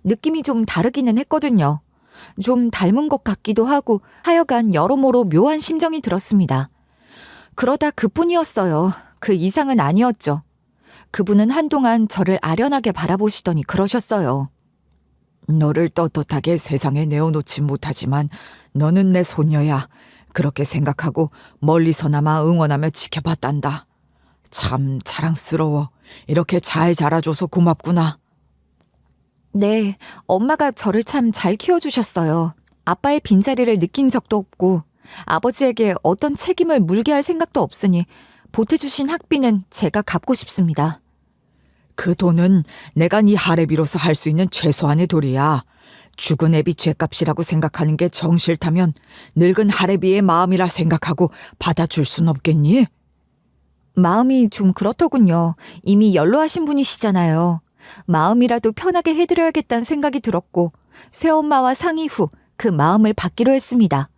느낌이 좀 다르기는 했거든요. 좀 닮은 것 같기도 하고 하여간 여러모로 묘한 심정이 들었습니다. 그러다 그뿐이었어요. 그 이상은 아니었죠. 그분은 한동안 저를 아련하게 바라보시더니 그러셨어요. 너를 떳떳하게 세상에 내어놓지 못하지만 너는 내 손녀야. 그렇게 생각하고 멀리서나마 응원하며 지켜봤단다. 참 자랑스러워. 이렇게 잘 자라줘서 고맙구나. 네, 엄마가 저를 참 잘 키워주셨어요. 아빠의 빈자리를 느낀 적도 없고 아버지에게 어떤 책임을 물게 할 생각도 없으니 보태주신 학비는 제가 갚고 싶습니다. 그 돈은 내가 네 할애비로서 할 수 있는 최소한의 도리야. 죽은 애비 죗값이라고 생각하는 게 정 싫다면 늙은 할애비의 마음이라 생각하고 받아줄 순 없겠니? 마음이 좀 그렇더군요. 이미 연로하신 분이시잖아요. 마음이라도 편하게 해드려야겠다는 생각이 들었고 새엄마와 상의 후 그 마음을 받기로 했습니다.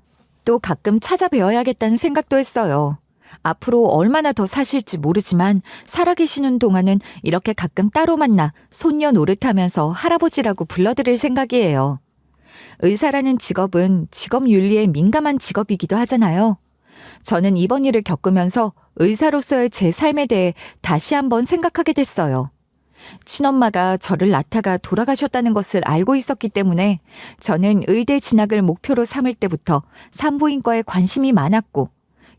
또 가끔 찾아뵈어야겠다는 생각도 했어요. 앞으로 얼마나 더 사실지 모르지만 살아계시는 동안은 이렇게 가끔 따로 만나 손녀 노릇하면서 할아버지라고 불러드릴 생각이에요. 의사라는 직업은 직업 윤리에 민감한 직업이기도 하잖아요. 저는 이번 일을 겪으면서 의사로서의 제 삶에 대해 다시 한번 생각하게 됐어요. 친엄마가 저를 낳다가 돌아가셨다는 것을 알고 있었기 때문에 저는 의대 진학을 목표로 삼을 때부터 산부인과에 관심이 많았고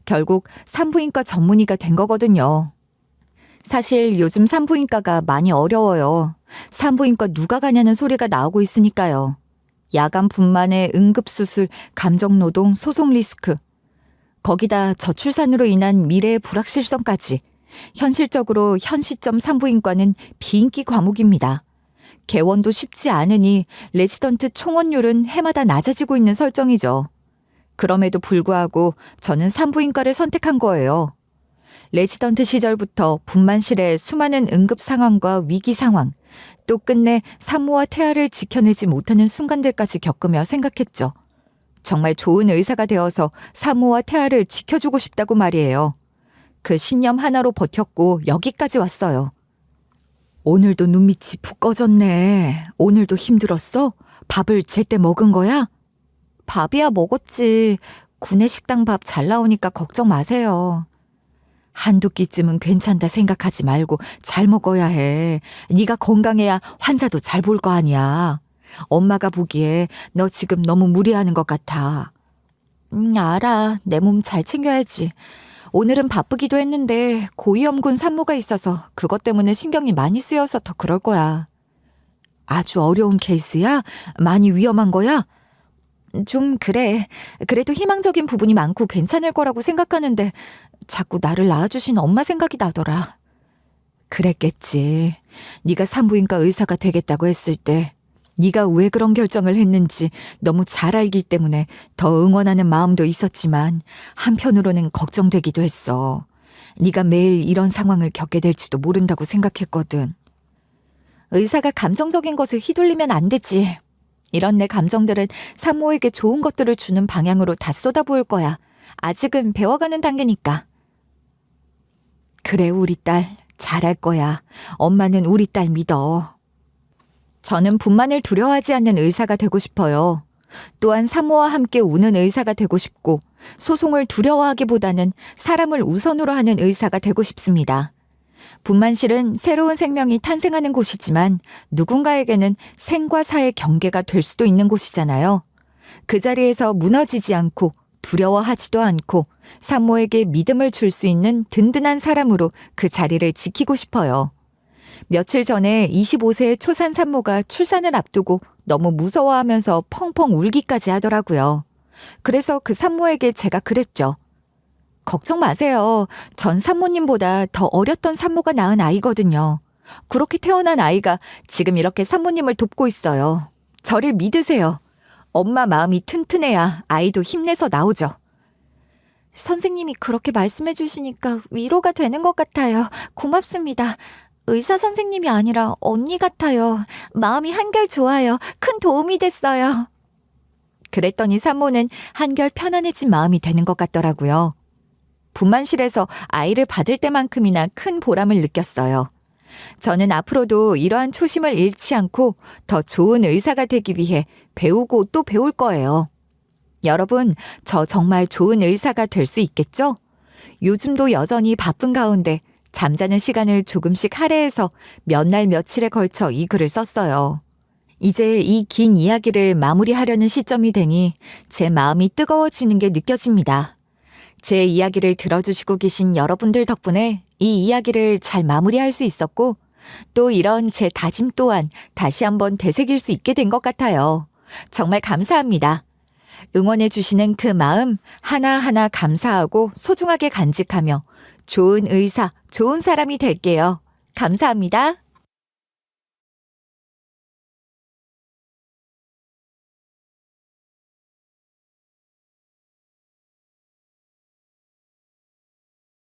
결국 산부인과 전문의가 된 거거든요. 사실 요즘 산부인과가 많이 어려워요. 산부인과 누가 가냐는 소리가 나오고 있으니까요. 야간 분만의 응급수술, 감정노동, 소송 리스크. 거기다 저출산으로 인한 미래의 불확실성까지. 현실적으로 현 시점 산부인과는 비인기 과목입니다. 개원도 쉽지 않으니 레지던트 총원율은 해마다 낮아지고 있는 설정이죠. 그럼에도 불구하고 저는 산부인과를 선택한 거예요. 레지던트 시절부터 분만실의 수많은 응급 상황과 위기 상황, 또 끝내 산모와 태아를 지켜내지 못하는 순간들까지 겪으며 생각했죠. 정말 좋은 의사가 되어서 산모와 태아를 지켜주고 싶다고 말이에요. 그 신념 하나로 버텼고 여기까지 왔어요. 오늘도 눈밑이 푹 꺼졌네. 오늘도 힘들었어? 밥을 제때 먹은 거야? 밥이야 먹었지. 구내식당 밥 잘 나오니까 걱정 마세요. 한두 끼쯤은 괜찮다 생각하지 말고 잘 먹어야 해. 네가 건강해야 환자도 잘 볼 거 아니야. 엄마가 보기에 너 지금 너무 무리하는 것 같아. 알아. 내 몸 잘 챙겨야지. 오늘은 바쁘기도 했는데 고위험군 산모가 있어서 그것 때문에 신경이 많이 쓰여서 더 그럴 거야. 아주 어려운 케이스야? 많이 위험한 거야? 좀 그래. 그래도 희망적인 부분이 많고 괜찮을 거라고 생각하는데 자꾸 나를 낳아주신 엄마 생각이 나더라. 그랬겠지. 네가 산부인과 의사가 되겠다고 했을 때 네가 왜 그런 결정을 했는지 너무 잘 알기 때문에 더 응원하는 마음도 있었지만 한편으로는 걱정되기도 했어. 네가 매일 이런 상황을 겪게 될지도 모른다고 생각했거든. 의사가 감정적인 것을 휘둘리면 안 되지. 이런 내 감정들은 산모에게 좋은 것들을 주는 방향으로 다 쏟아부을 거야. 아직은 배워가는 단계니까. 그래, 우리 딸. 잘할 거야. 엄마는 우리 딸 믿어. 저는 분만을 두려워하지 않는 의사가 되고 싶어요. 또한 산모와 함께 우는 의사가 되고 싶고 소송을 두려워하기보다는 사람을 우선으로 하는 의사가 되고 싶습니다. 분만실은 새로운 생명이 탄생하는 곳이지만 누군가에게는 생과 사의 경계가 될 수도 있는 곳이잖아요. 그 자리에서 무너지지 않고 두려워하지도 않고 산모에게 믿음을 줄 수 있는 든든한 사람으로 그 자리를 지키고 싶어요. 며칠 전에 25세의 초산 산모가 출산을 앞두고 너무 무서워하면서 펑펑 울기까지 하더라고요. 그래서 그 산모에게 제가 그랬죠. 걱정 마세요. 전 산모님보다 더 어렸던 산모가 낳은 아이거든요. 그렇게 태어난 아이가 지금 이렇게 산모님을 돕고 있어요. 저를 믿으세요. 엄마 마음이 튼튼해야 아이도 힘내서 나오죠. 선생님이 그렇게 말씀해 주시니까 위로가 되는 것 같아요. 고맙습니다. 의사 선생님이 아니라 언니 같아요. 마음이 한결 좋아요. 큰 도움이 됐어요. 그랬더니 산모는 한결 편안해진 마음이 되는 것 같더라고요. 분만실에서 아이를 받을 때만큼이나 큰 보람을 느꼈어요. 저는 앞으로도 이러한 초심을 잃지 않고 더 좋은 의사가 되기 위해 배우고 또 배울 거예요. 여러분, 저 정말 좋은 의사가 될 수 있겠죠? 요즘도 여전히 바쁜 가운데 잠자는 시간을 조금씩 할애해서 몇 날 며칠에 걸쳐 이 글을 썼어요. 이제 이 긴 이야기를 마무리하려는 시점이 되니 제 마음이 뜨거워지는 게 느껴집니다. 제 이야기를 들어주시고 계신 여러분들 덕분에 이 이야기를 잘 마무리할 수 있었고 또 이런 제 다짐 또한 다시 한번 되새길 수 있게 된 것 같아요. 정말 감사합니다. 응원해 주시는 그 마음 하나하나 감사하고 소중하게 간직하며 좋은 의사, 좋은 사람이 될게요. 감사합니다.